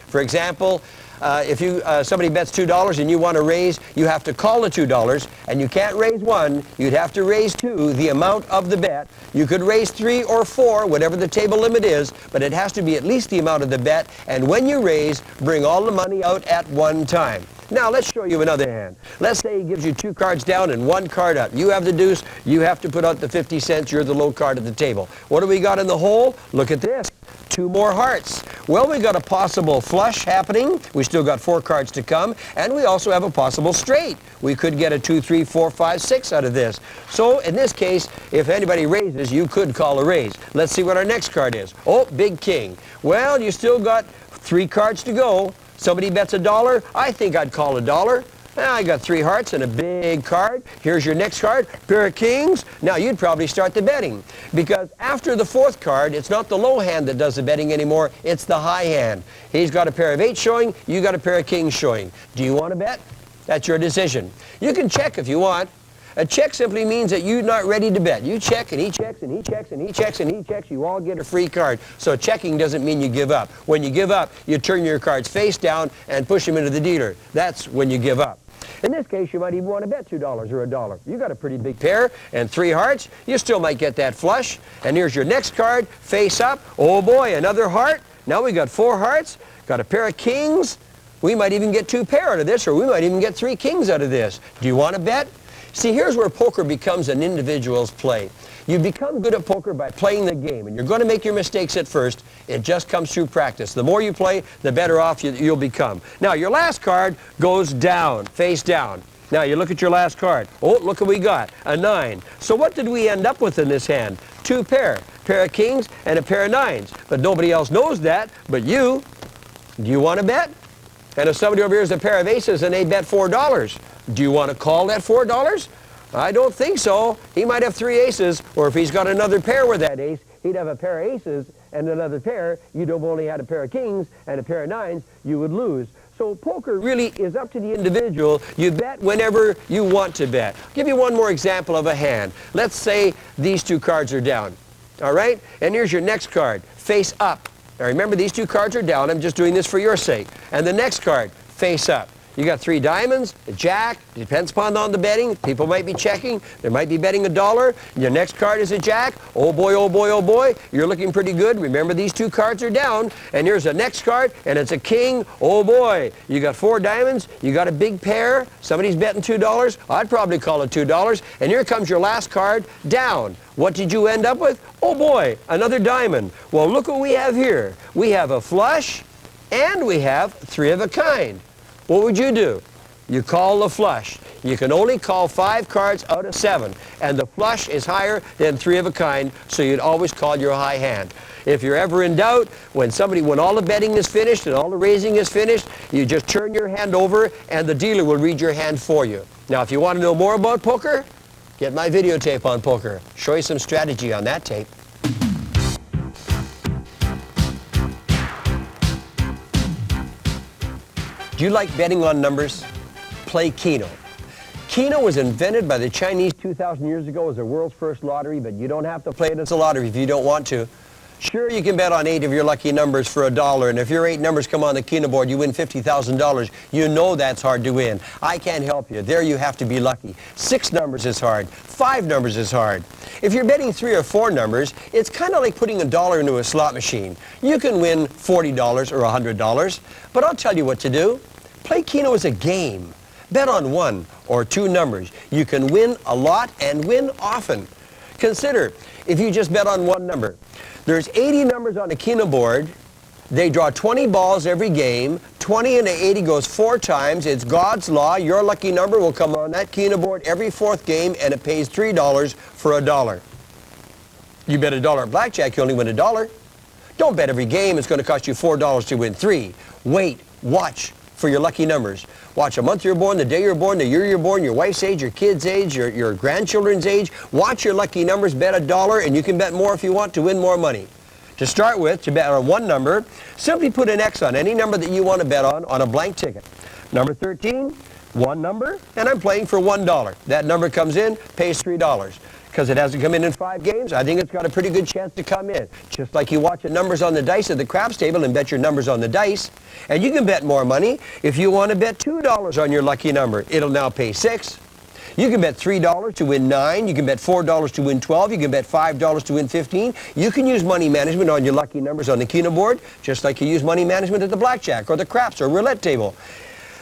For example, if somebody bets $2 and you want to raise, you have to call the $2, and you can't raise 1. You'd have to raise 2, the amount of the bet. You could raise 3 or 4, whatever the table limit is, but it has to be at least the amount of the bet. And when you raise, bring all the money out at one time. Now, let's show you another hand. Let's say he gives you 2 cards down and 1 card up. You have the deuce. You have to put out the 50 cents. You're the low card at the table. What do we got in the hole? Look at this. 2 more hearts. Well, we got a possible flush happening. We still got 4 cards to come. And we also have a possible straight. We could get a 2, 3, 4, 5, 6 out of this. So, in this case, if anybody raises, you could call a raise. Let's see what our next card is. Oh, big king. Well, you still got 3 cards to go. Somebody bets $1. I think I'd call $1. I got 3 hearts and a big card. Here's your next card, pair of kings. Now, you'd probably start the betting, because after the 4th card, it's not the low hand that does the betting anymore. It's the high hand. He's got a pair of 8 showing. You got a pair of kings showing. Do you want to bet? That's your decision. You can check if you want. A check simply means that you're not ready to bet. You check, and he checks, and he checks, and he checks, and he checks. You all get a free card. So checking doesn't mean you give up. When you give up, you turn your cards face down and push them into the dealer. That's when you give up. In this case, you might even want to bet $2 or $1. You got a pretty big pair and 3 hearts. You still might get that flush. And here's your next card, face up. Oh boy, another heart. Now we got 4 hearts. Got a pair of kings. We might even get 2 pair out of this, or we might even get 3 kings out of this. Do you want to bet? See, here's where poker becomes an individual's play. You become good at poker by playing the game, and you're going to make your mistakes at first. It just comes through practice. The more you play, the better off you'll become. Now, your last card goes down, face down. Now, you look at your last card. Oh, look what we got, a 9. So what did we end up with in this hand? 2 pair of kings and a pair of 9s. But nobody else knows that but you. Do you want to bet? And if somebody over here has a pair of aces and they bet $4, do you want to call that $4? I don't think so. He might have 3 aces, or if he's got another pair with that ace, he'd have a pair of aces and another pair. You'd have only had a pair of kings and a pair of 9s. You would lose. So poker really is up to the individual. You bet whenever you want to bet. I'll give you one more example of a hand. Let's say these 2 cards are down. All right? And here's your next card, face up. Now remember, these 2 cards are down. I'm just doing this for your sake. And the next card, face up. You got 3 diamonds, a jack. Depends upon the betting. People might be checking. They might be betting $1. Your next card is a jack. Oh boy, oh boy, oh boy. You're looking pretty good. Remember, these 2 cards are down. And here's the next card, and it's a king. Oh boy. You got 4 diamonds. You got a big pair. Somebody's betting $2. I'd probably call it $2. And here comes your last card, down. What did you end up with? Oh boy, another diamond. Well, look what we have here. We have a flush, and we have 3 of a kind. What would you do? You call the flush. You can only call 5 cards out of 7, and the flush is higher than 3 of a kind, so you'd always call your high hand. If you're ever in doubt, when all the betting is finished and all the raising is finished, you just turn your hand over, and the dealer will read your hand for you. Now, if you want to know more about poker, get my videotape on poker. Show you some strategy on that tape. Do you like betting on numbers? Play Keno. Keno was invented by the Chinese 2,000 years ago as the world's first lottery, but you don't have to play it as a lottery if you don't want to. Sure, you can bet on 8 of your lucky numbers for $1, and if your 8 numbers come on the Keno board, you win $50,000. You know that's hard to win. I can't help you. There you have to be lucky. 6 numbers is hard. 5 numbers is hard. If you're betting 3 or 4 numbers, it's kind of like putting $1 into a slot machine. You can win $40 or $100, but I'll tell you what to do. Play Keno as a game. Bet on 1 or 2 numbers. You can win a lot and win often. Consider, if you just bet on 1 number, there's 80 numbers on a Keno board. They draw 20 balls every game. 20 into 80 goes 4 times. It's God's law. Your lucky number will come on that Keno board every 4th game, and it pays $3 for $1. You bet $1 at blackjack, you only win $1. Don't bet every game. It's going to cost you $4 to win 3. Wait, watch. for your lucky numbers. Watch the month you're born, the day you're born, the year you're born, your wife's age, your kid's age, your grandchildren's age. Watch your lucky numbers, bet $1, and you can bet more if you want to win more money. To start with, to bet on one number, simply put an X on any number that you want to bet on a blank ticket. Number 13, one number, and I'm playing for $1. That number comes in, pays $3. Because it hasn't come in 5 games, I think it's got a pretty good chance to come in. Just like you watch the numbers on the dice at the craps table and bet your numbers on the dice. And you can bet more money if you want to bet $2 on your lucky number. It'll now pay $6. You can bet $3 to win 9. You can bet $4 to win 12. You can bet $5 to win 15. You can use money management on your lucky numbers on the Keno board, just like you use money management at the blackjack or the craps or roulette table.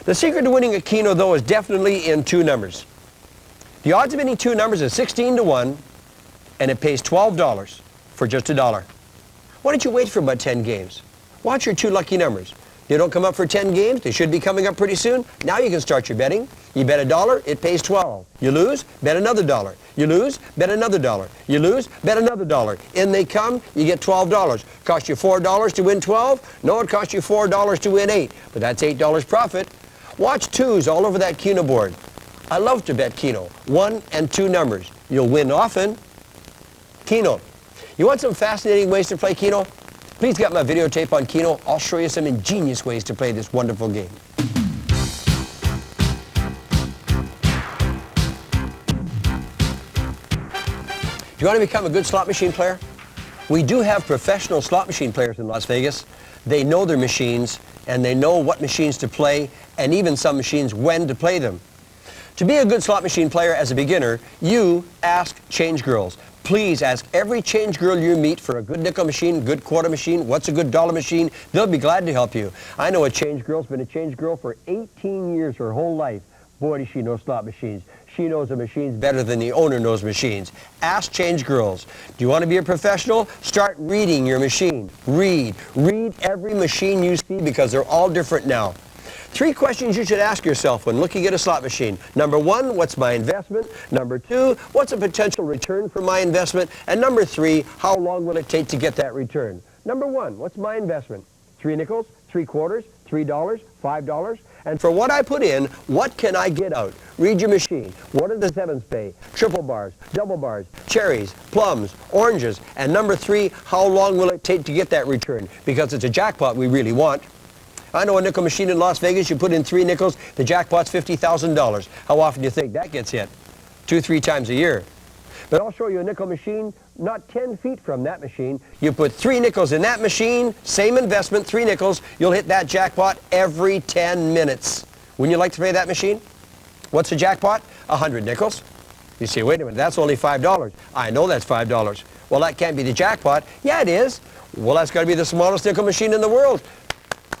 The secret to winning at Keno, though, is definitely in 2 numbers. The odds of winning 2 numbers is 16 to 1, and it pays $12 for just $1. Why don't you wait for about 10 games? Watch your 2 lucky numbers. They don't come up for 10 games. They should be coming up pretty soon. Now you can start your betting. You bet $1, it pays $12. You lose, bet another $1. You lose, bet another $1. You lose, bet another $1. In they come, you get $12. Cost you $4 to win 12? No, it cost you $4 to win 8. But that's $8 profit. Watch 2s all over that Keno board. I love to bet Keno. 1 and 2 numbers. You'll win often. Keno. You want some fascinating ways to play Keno? Please get my videotape on Keno. I'll show you some ingenious ways to play this wonderful game. Do you want to become a good slot machine player? We do have professional slot machine players in Las Vegas. They know their machines, and they know what machines to play, and even some machines when to play them. To be a good slot machine player as a beginner, you ask change girls. Please ask every change girl you meet for a good nickel machine, good quarter machine, what's a good dollar machine. They'll be glad to help you. I know a change girl's been a change girl for 18 years, her whole life. Boy, does she know slot machines. She knows the machines better than the owner knows machines. Ask change girls. Do you want to be a professional? Start reading your machine. Read. Read every machine you see because they're all different now. 3 questions you should ask yourself when looking at a slot machine. Number 1, what's my investment? Number 2, what's a potential return for my investment? And number 3, how long will it take to get that return? Number 1, what's my investment? 3 nickels, 3 quarters, $3, $5. And for what I put in, what can I get out? Read your machine. What do the 7s pay? Triple bars, double bars, cherries, plums, oranges. And number 3, how long will it take to get that return? Because it's a jackpot we really want. I know a nickel machine in Las Vegas, you put in 3 nickels, the jackpot's $50,000. How often do you think that gets hit? 2-3 times a year. But I'll show you a nickel machine, not 10 feet from that machine. You put 3 nickels in that machine, same investment, 3 nickels, you'll hit that jackpot every 10 minutes. Wouldn't you like to play that machine? What's the jackpot? 100 nickels. You say, wait a minute, that's only $5. I know that's $5. Well, that can't be the jackpot. Yeah, it is. Well, that's got to be the smallest nickel machine in the world.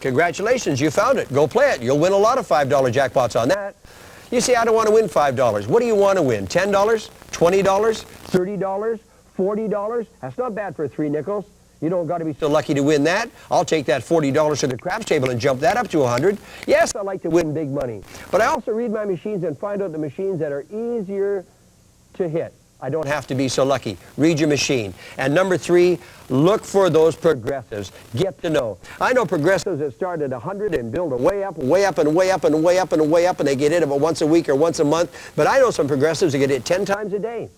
Congratulations, you found it. Go play it. You'll win a lot of $5 jackpots on that. You say, I don't want to win $5. What do you want to win? $10? $20? $30? $40? That's not bad for 3 nickels. You don't got to be so lucky to win that. I'll take that $40 to the craps table and jump that up to 100. Yes, I like to win big money. But I also read my machines and find out the machines that are easier to hit. I don't have to be so lucky. Read your machine. And number 3, look for those progressives. Get to know. I know progressives that start at 100 and build a way up, way up, and way up, and way up, and way up, and they get hit about once a week or once a month. But I know some progressives that get hit 10 times a day.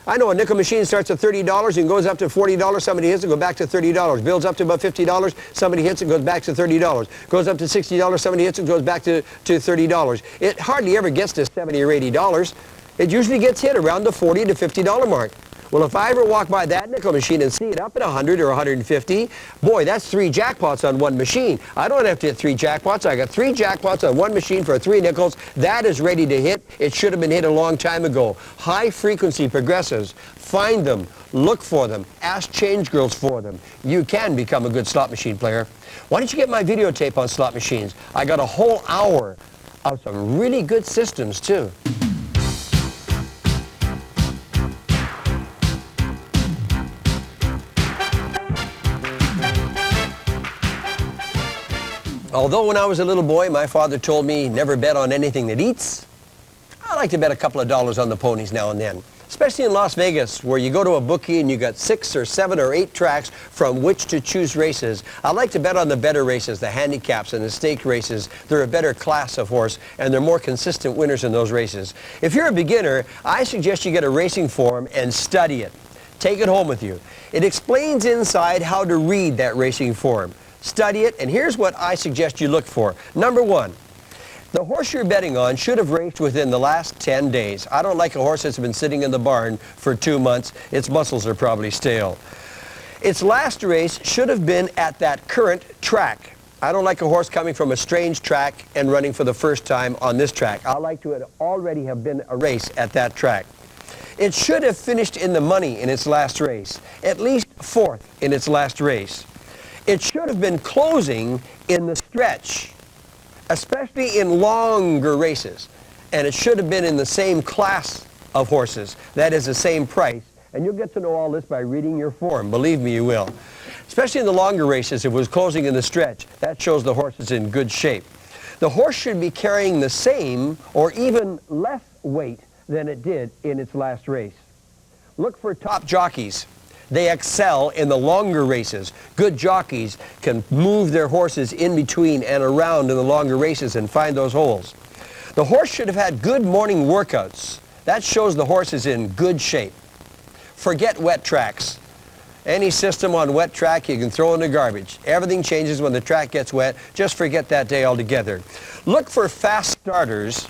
I know a nickel machine starts at $30 and goes up to $40. Somebody hits it, goes back to $30. Builds up to about $50. Somebody hits it, goes back to $30. Goes up to $60. Somebody hits it, goes back to $30. It hardly ever gets to $70 or $80. It usually gets hit around the $40 to $50 mark. Well, if I ever walk by that nickel machine and see it up at 100 or 150, boy, that's 3 jackpots on one machine. I don't have to hit 3 jackpots. I got 3 jackpots on one machine for 3 nickels. That is ready to hit. It should have been hit a long time ago. High-frequency progressives. Find them. Look for them. Ask change girls for them. You can become a good slot machine player. Why don't you get my videotape on slot machines? I got a whole hour of some really good systems, too. Although when I was a little boy, my father told me never bet on anything that eats, I like to bet a couple of dollars on the ponies now and then. especially in Las Vegas, where you go to a bookie and you got 6 or 7 or 8 tracks from which to choose races. I like to bet on the better races, the handicaps and the stake races. They're a better class of horse, and they're more consistent winners in those races. If you're a beginner, I suggest you get a racing form and study it. Take it home with you. It explains inside how to read that racing form. Study it, and here's what I suggest you look for. Number 1. The horse you're betting on should have raced within the last 10 days. I don't like a horse that's been sitting in the barn for 2 months. Its muscles are probably stale. Its last race should have been at that current track. I don't like a horse coming from a strange track and running for the first time on this track. I like to already have been a race at that track. It should have finished in the money in its last race, at least 4th in its last race. It should have been closing in the stretch, especially in longer races. And it should have been in the same class of horses, that is the same price. And you'll get to know all this by reading your form. Believe me, you will. Especially in the longer races, if it was closing in the stretch, that shows the horse is in good shape. The horse should be carrying the same or even less weight than it did in its last race. Look for top jockeys. They excel in the longer races. Good jockeys can move their horses in between and around in the longer races and find those holes. The horse should have had good morning workouts. That shows the horse is in good shape. Forget wet tracks. Any system on wet track you can throw in the garbage. Everything changes when the track gets wet. Just forget that day altogether. Look for fast starters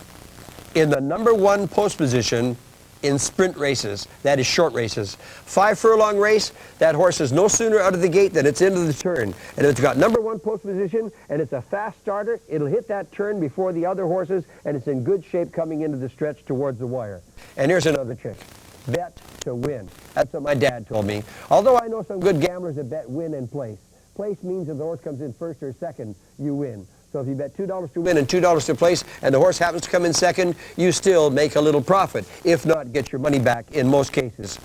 in the number 1 post position in sprint races, that is short races. 5 furlong race, that horse is no sooner out of the gate than it's into the turn. And if it's got number 1 post position and it's a fast starter, it'll hit that turn before the other horses, and it's in good shape coming into the stretch towards the wire. And here's another trick. Bet to win. That's what my dad told me. Although I know some good gamblers that bet win and place. Place means if the horse comes in first or second, you win. So if you bet $2 to win and $2 to place, and the horse happens to come in second, you still make a little profit. If not, get your money back in most cases.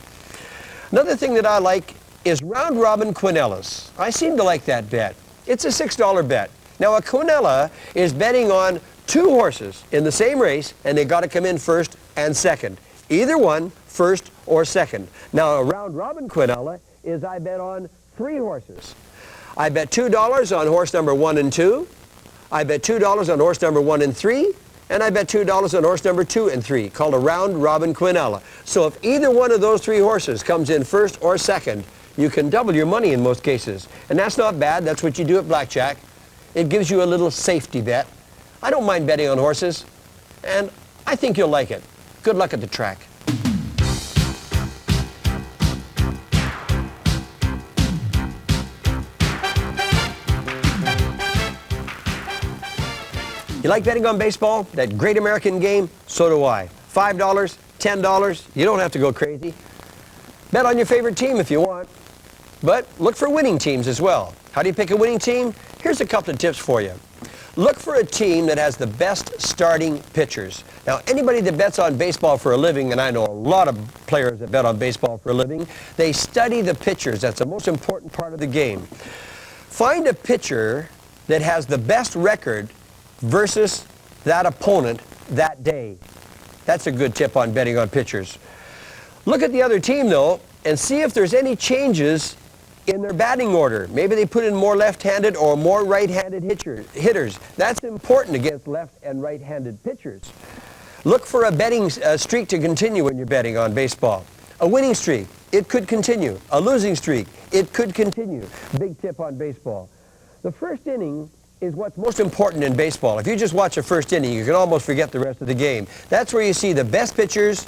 Another thing that I like is round robin quinellas. I seem to like that bet. It's a $6 bet. Now a quinella is betting on 2 horses in the same race, and they got to come in first and second. Either one, first or second. Now a round robin quinella is I bet on 3 horses. I bet $2 on horse number 1 and 2. I bet $2 on horse number 1 and 3, and I bet $2 on horse number 2 and 3, called a round robin quinella. So if either one of those 3 horses comes in first or second, you can double your money in most cases. And that's not bad. That's what you do at blackjack. It gives you a little safety bet. I don't mind betting on horses, and I think you'll like it. Good luck at the track. You like betting on baseball? That great American game? So do I. $5, $10, you don't have to go crazy. Bet on your favorite team if you want. But look for winning teams as well. How do you pick a winning team? Here's a couple of tips for you. Look for a team that has the best starting pitchers. Now, anybody that bets on baseball for a living, and I know a lot of players that bet on baseball for a living, they study the pitchers. That's the most important part of the game. Find a pitcher that has the best record versus that opponent that day. That's a good tip on betting on pitchers. Look at the other team, though, and see if there's any changes in their batting order. Maybe they put in more left-handed or more right-handed hitters. That's important against left and right-handed pitchers. Look for a betting streak to continue when you're betting on baseball. A winning streak, it could continue. A losing streak, it could continue. Big tip on baseball. The first inning is what's most important in baseball. If you just watch a first inning, you can almost forget the rest of the game. That's where you see the best pitchers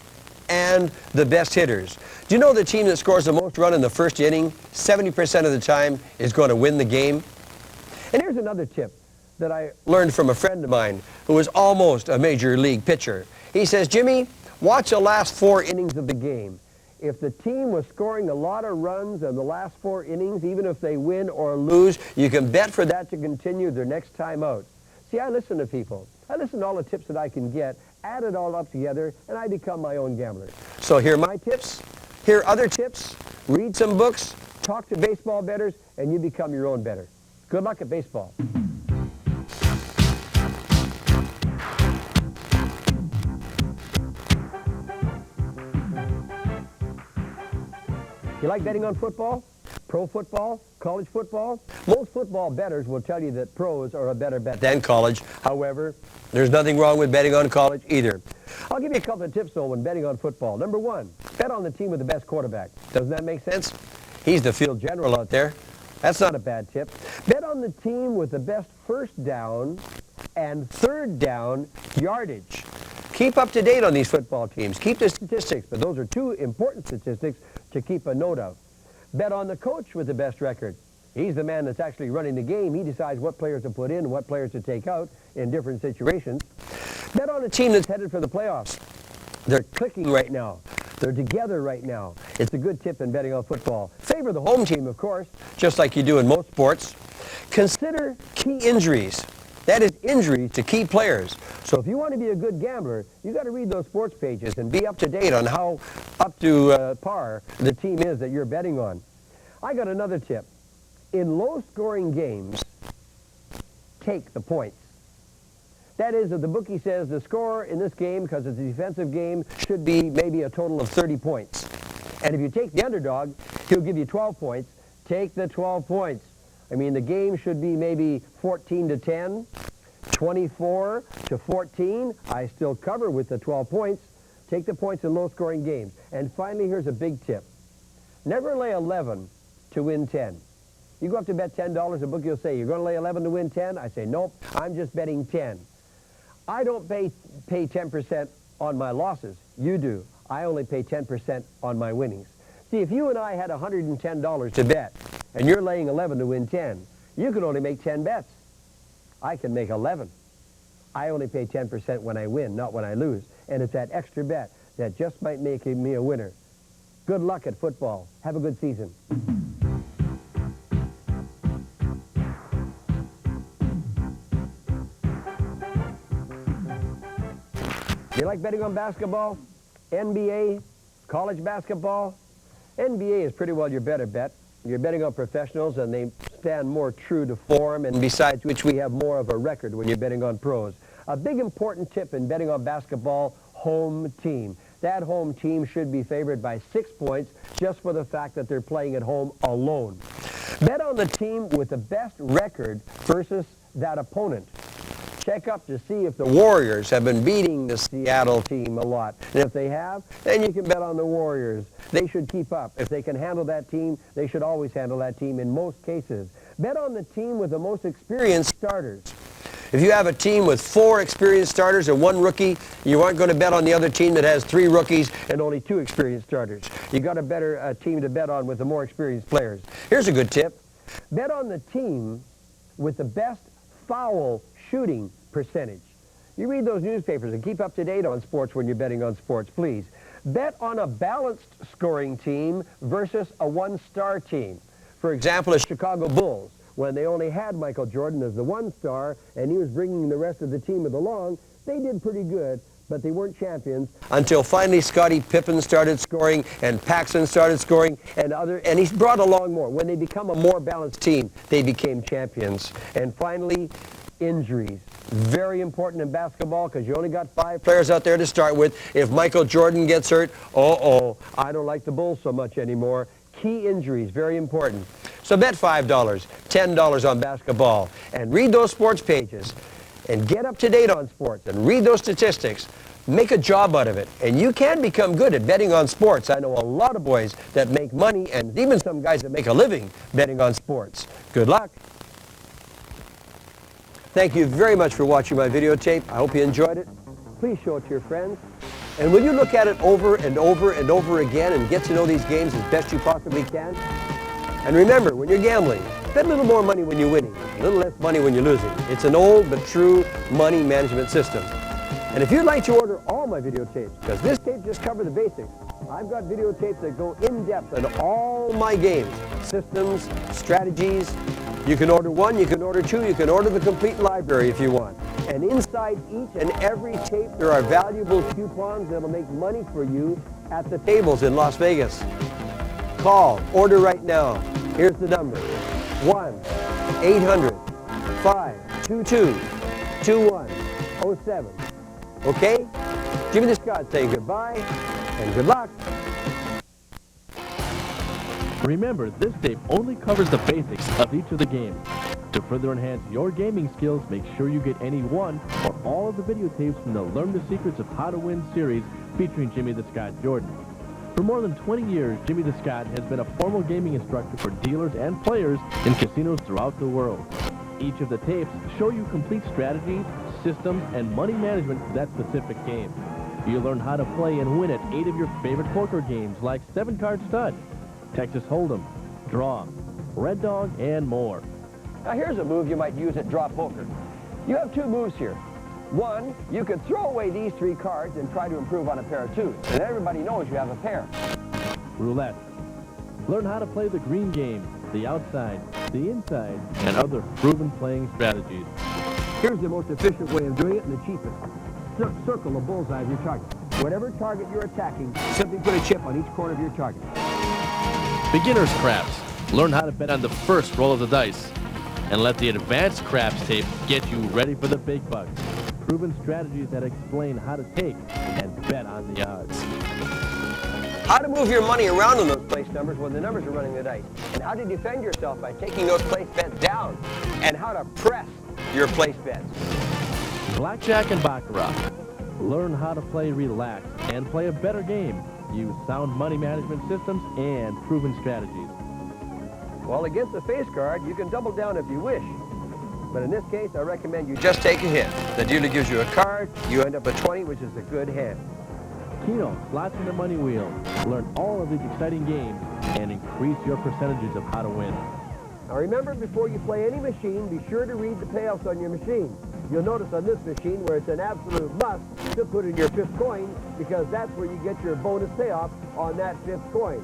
and the best hitters. Do you know the team that scores the most run in the first inning, 70% of the time, is going to win the game? And here's another tip that I learned from a friend of mine who was almost a major league pitcher. He says, Jimmy, watch the last 4 innings of the game. If the team was scoring a lot of runs in the last 4 innings, even if they win or lose, you can bet for that to continue their next time out. See, I listen to people. I listen to all the tips that I can get, add it all up together, and I become my own gambler. So here are my tips. Here are other tips. Read some books, talk to baseball bettors, and you become your own bettor. Good luck at baseball. You like betting on football? Pro football? College football? Most football bettors will tell you that pros are a better bet than college. However, there's nothing wrong with betting on college either. I'll give you a couple of tips, though, when betting on football. Number one, bet on the team with the best quarterback. Doesn't that make sense? He's the field general out there. That's not a bad tip. Bet on the team with the best first down and third down yardage. Keep up to date on these football teams. Keep the statistics, but those are two important statistics to keep a note of. Bet on the coach with the best record. He's the man that's actually running the game. He decides what players to put in and what players to take out in different situations. Bet on a team that's headed for the playoffs. They're clicking right now. They're together right now. It's a good tip in betting on football. Favor the home team, of course, just like you do in most sports. Consider key injuries. That is injuries to key players. So if you want to be a good gambler, you got to read those sports pages and be up to date on how up to par the team is that you're betting on. I got another tip. In low-scoring games, take the points. That is, if the bookie says the score in this game, because it's a defensive game, should be maybe a total of 30 points. And if you take the underdog, he'll give you 12 points. Take the 12 points. I mean, the game should be maybe 14-10, 24-14. I still cover with the 12 points. Take the points in low-scoring games. And finally, here's a big tip. Never lay 11 to win 10. You go up to bet $10, a bookie will say, you're going to lay 11 to win 10? I say, nope, I'm just betting 10. I don't pay 10% on my losses. You do. I only pay 10% on my winnings. See, if you and I had $110 to bet, and you're laying 11 to win 10, you can only make 10 bets. I can make 11. I only pay 10% when I win, not when I lose. And it's that extra bet that just might make me a winner. Good luck at football. Have a good season. You like betting on basketball? NBA? College basketball? NBA is pretty well your better bet. You're betting on professionals, and they stand more true to form, and besides which we have more of a record when you're betting on pros. A big important tip in betting on basketball, home team. That home team should be favored by 6 points just for the fact that they're playing at home alone. Bet on the team with the best record versus that opponent. Check up to see if the Warriors have been beating the Seattle team a lot. And if they have, then you can bet on the Warriors. They should keep up. If they can handle that team, they should always handle that team in most cases. Bet on the team with the most experienced starters. If you have a team with 4 experienced starters and 1 rookie, you aren't going to bet on the other team that has 3 rookies and only 2 experienced starters. You got a better team to bet on with the more experienced players. Here's a good tip. Bet on the team with the best foul shooting percentage. You read those newspapers and keep up to date on sports when you're betting on sports, please. Bet on a balanced scoring team versus a one-star team. For example, the Chicago Bulls, when they only had Michael Jordan as the one star and he was bringing the rest of the team along, they did pretty good, but they weren't champions until finally Scottie Pippen started scoring and Paxson started scoring and he's brought along more. When they become a more balanced team, they became champions. And finally, injuries. Very important in basketball because you only got 5 players out there to start with. If Michael Jordan gets hurt, I don't like the Bulls so much anymore. Key injuries, very important. So bet $5, $10 on basketball and read those sports pages and get up to date on sports and read those statistics. Make a job out of it. And you can become good at betting on sports. I know a lot of boys that make money and even some guys that make a living betting on sports. Good luck. Thank you very much for watching my videotape. I hope you enjoyed it. Please show it to your friends. And will you look at it over and over and over again and get to know these games as best you possibly can? And remember, when you're gambling, bet a little more money when you're winning, a little less money when you're losing. It's an old but true money management system. And if you'd like to order all my videotapes, because this tape just covers the basics, I've got videotapes that go in-depth on all my games, systems, strategies. You can order 1, you can order 2, you can order the complete library if you want. And inside each and every tape, there are valuable coupons that'll make money for you at the tables in Las Vegas. Call, order right now. Here's the number, 1-800-522-2107. Okay? Jimmy the Scott saying goodbye and good luck. Remember, this tape only covers the basics of each of the games. To further enhance your gaming skills, make sure you get any one or all of the videotapes from the Learn the Secrets of How to Win series featuring Jimmy the Scot Jordan. For more than 20 years, Jimmy the Scot has been a formal gaming instructor for dealers and players in casinos throughout the world. Each of the tapes show you complete strategy, systems, and money management for that specific game. You'll learn how to play and win at 8 of your favorite poker games like 7-Card Stud, Texas Hold'em, Draw, Red Dog, and more. Now here's a move you might use at Draw Poker. You have 2 moves here. One, you could throw away these 3 cards and try to improve on a pair of 2s. And everybody knows you have a pair. Roulette. Learn how to play the green game, the outside, the inside, and other proven playing strategies. Here's the most efficient way of doing it and the cheapest. Circle the bullseye of your target. Whatever target you're attacking, simply put a chip on each corner of your target. Beginner's Craps. Learn how to bet on the first roll of the dice. And let the Advanced Craps tape get you ready for the big bucks. Proven strategies that explain how to take and bet on the odds. How to move your money around on those place numbers when the numbers are running the dice. And how to defend yourself by taking those place bets down. And how to press your place bets. Blackjack and Baccarat. Learn how to play relaxed and play a better game. Use sound money management systems and proven strategies. Well, against the face card, you can double down if you wish. But in this case, I recommend you just take a hit. The dealer gives you a card, you end up with 20, which is a good hand. Keno, Slots and the Money Wheel. Learn all of these exciting games and increase your percentages of how to win. Now remember, before you play any machine, be sure to read the payoffs on your machine. You'll notice on this machine where it's an absolute must to put in your 5th coin, because that's where you get your bonus payoff on that 5th coin.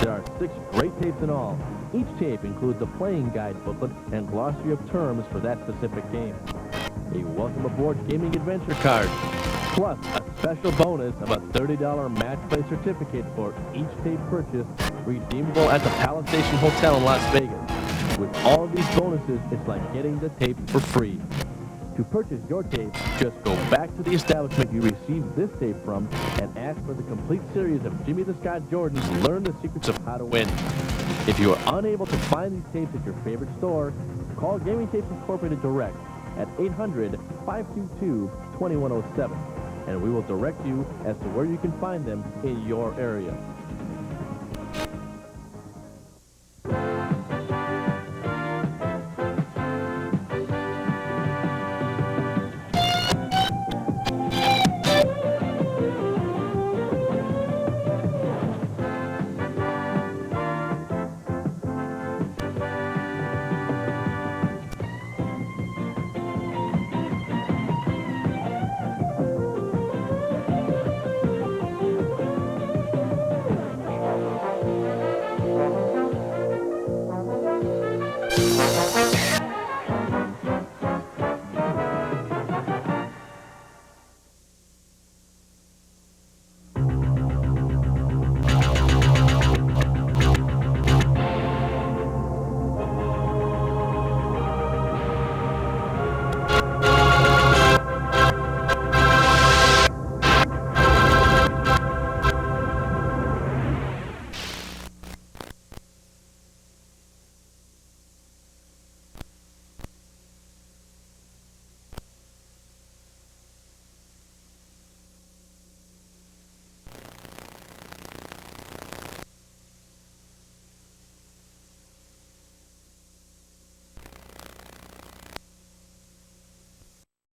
There are 6 great tapes in all. Each tape includes a playing guide booklet and glossary of terms for that specific game. A welcome aboard gaming adventure card, plus a special bonus of a $30 match play certificate for each tape purchase, redeemable at the Palace Station Hotel in Las Vegas. With all these bonuses, it's like getting the tape for free. To purchase your tape, just go back to the establishment you received this tape from and ask for the complete series of Jimmy the Scot Jordan's Learn the Secrets of How to Win. If you are unable to find these tapes at your favorite store, call Gaming Tapes Incorporated direct at 800-522-2107, and we will direct you as to where you can find them in your area.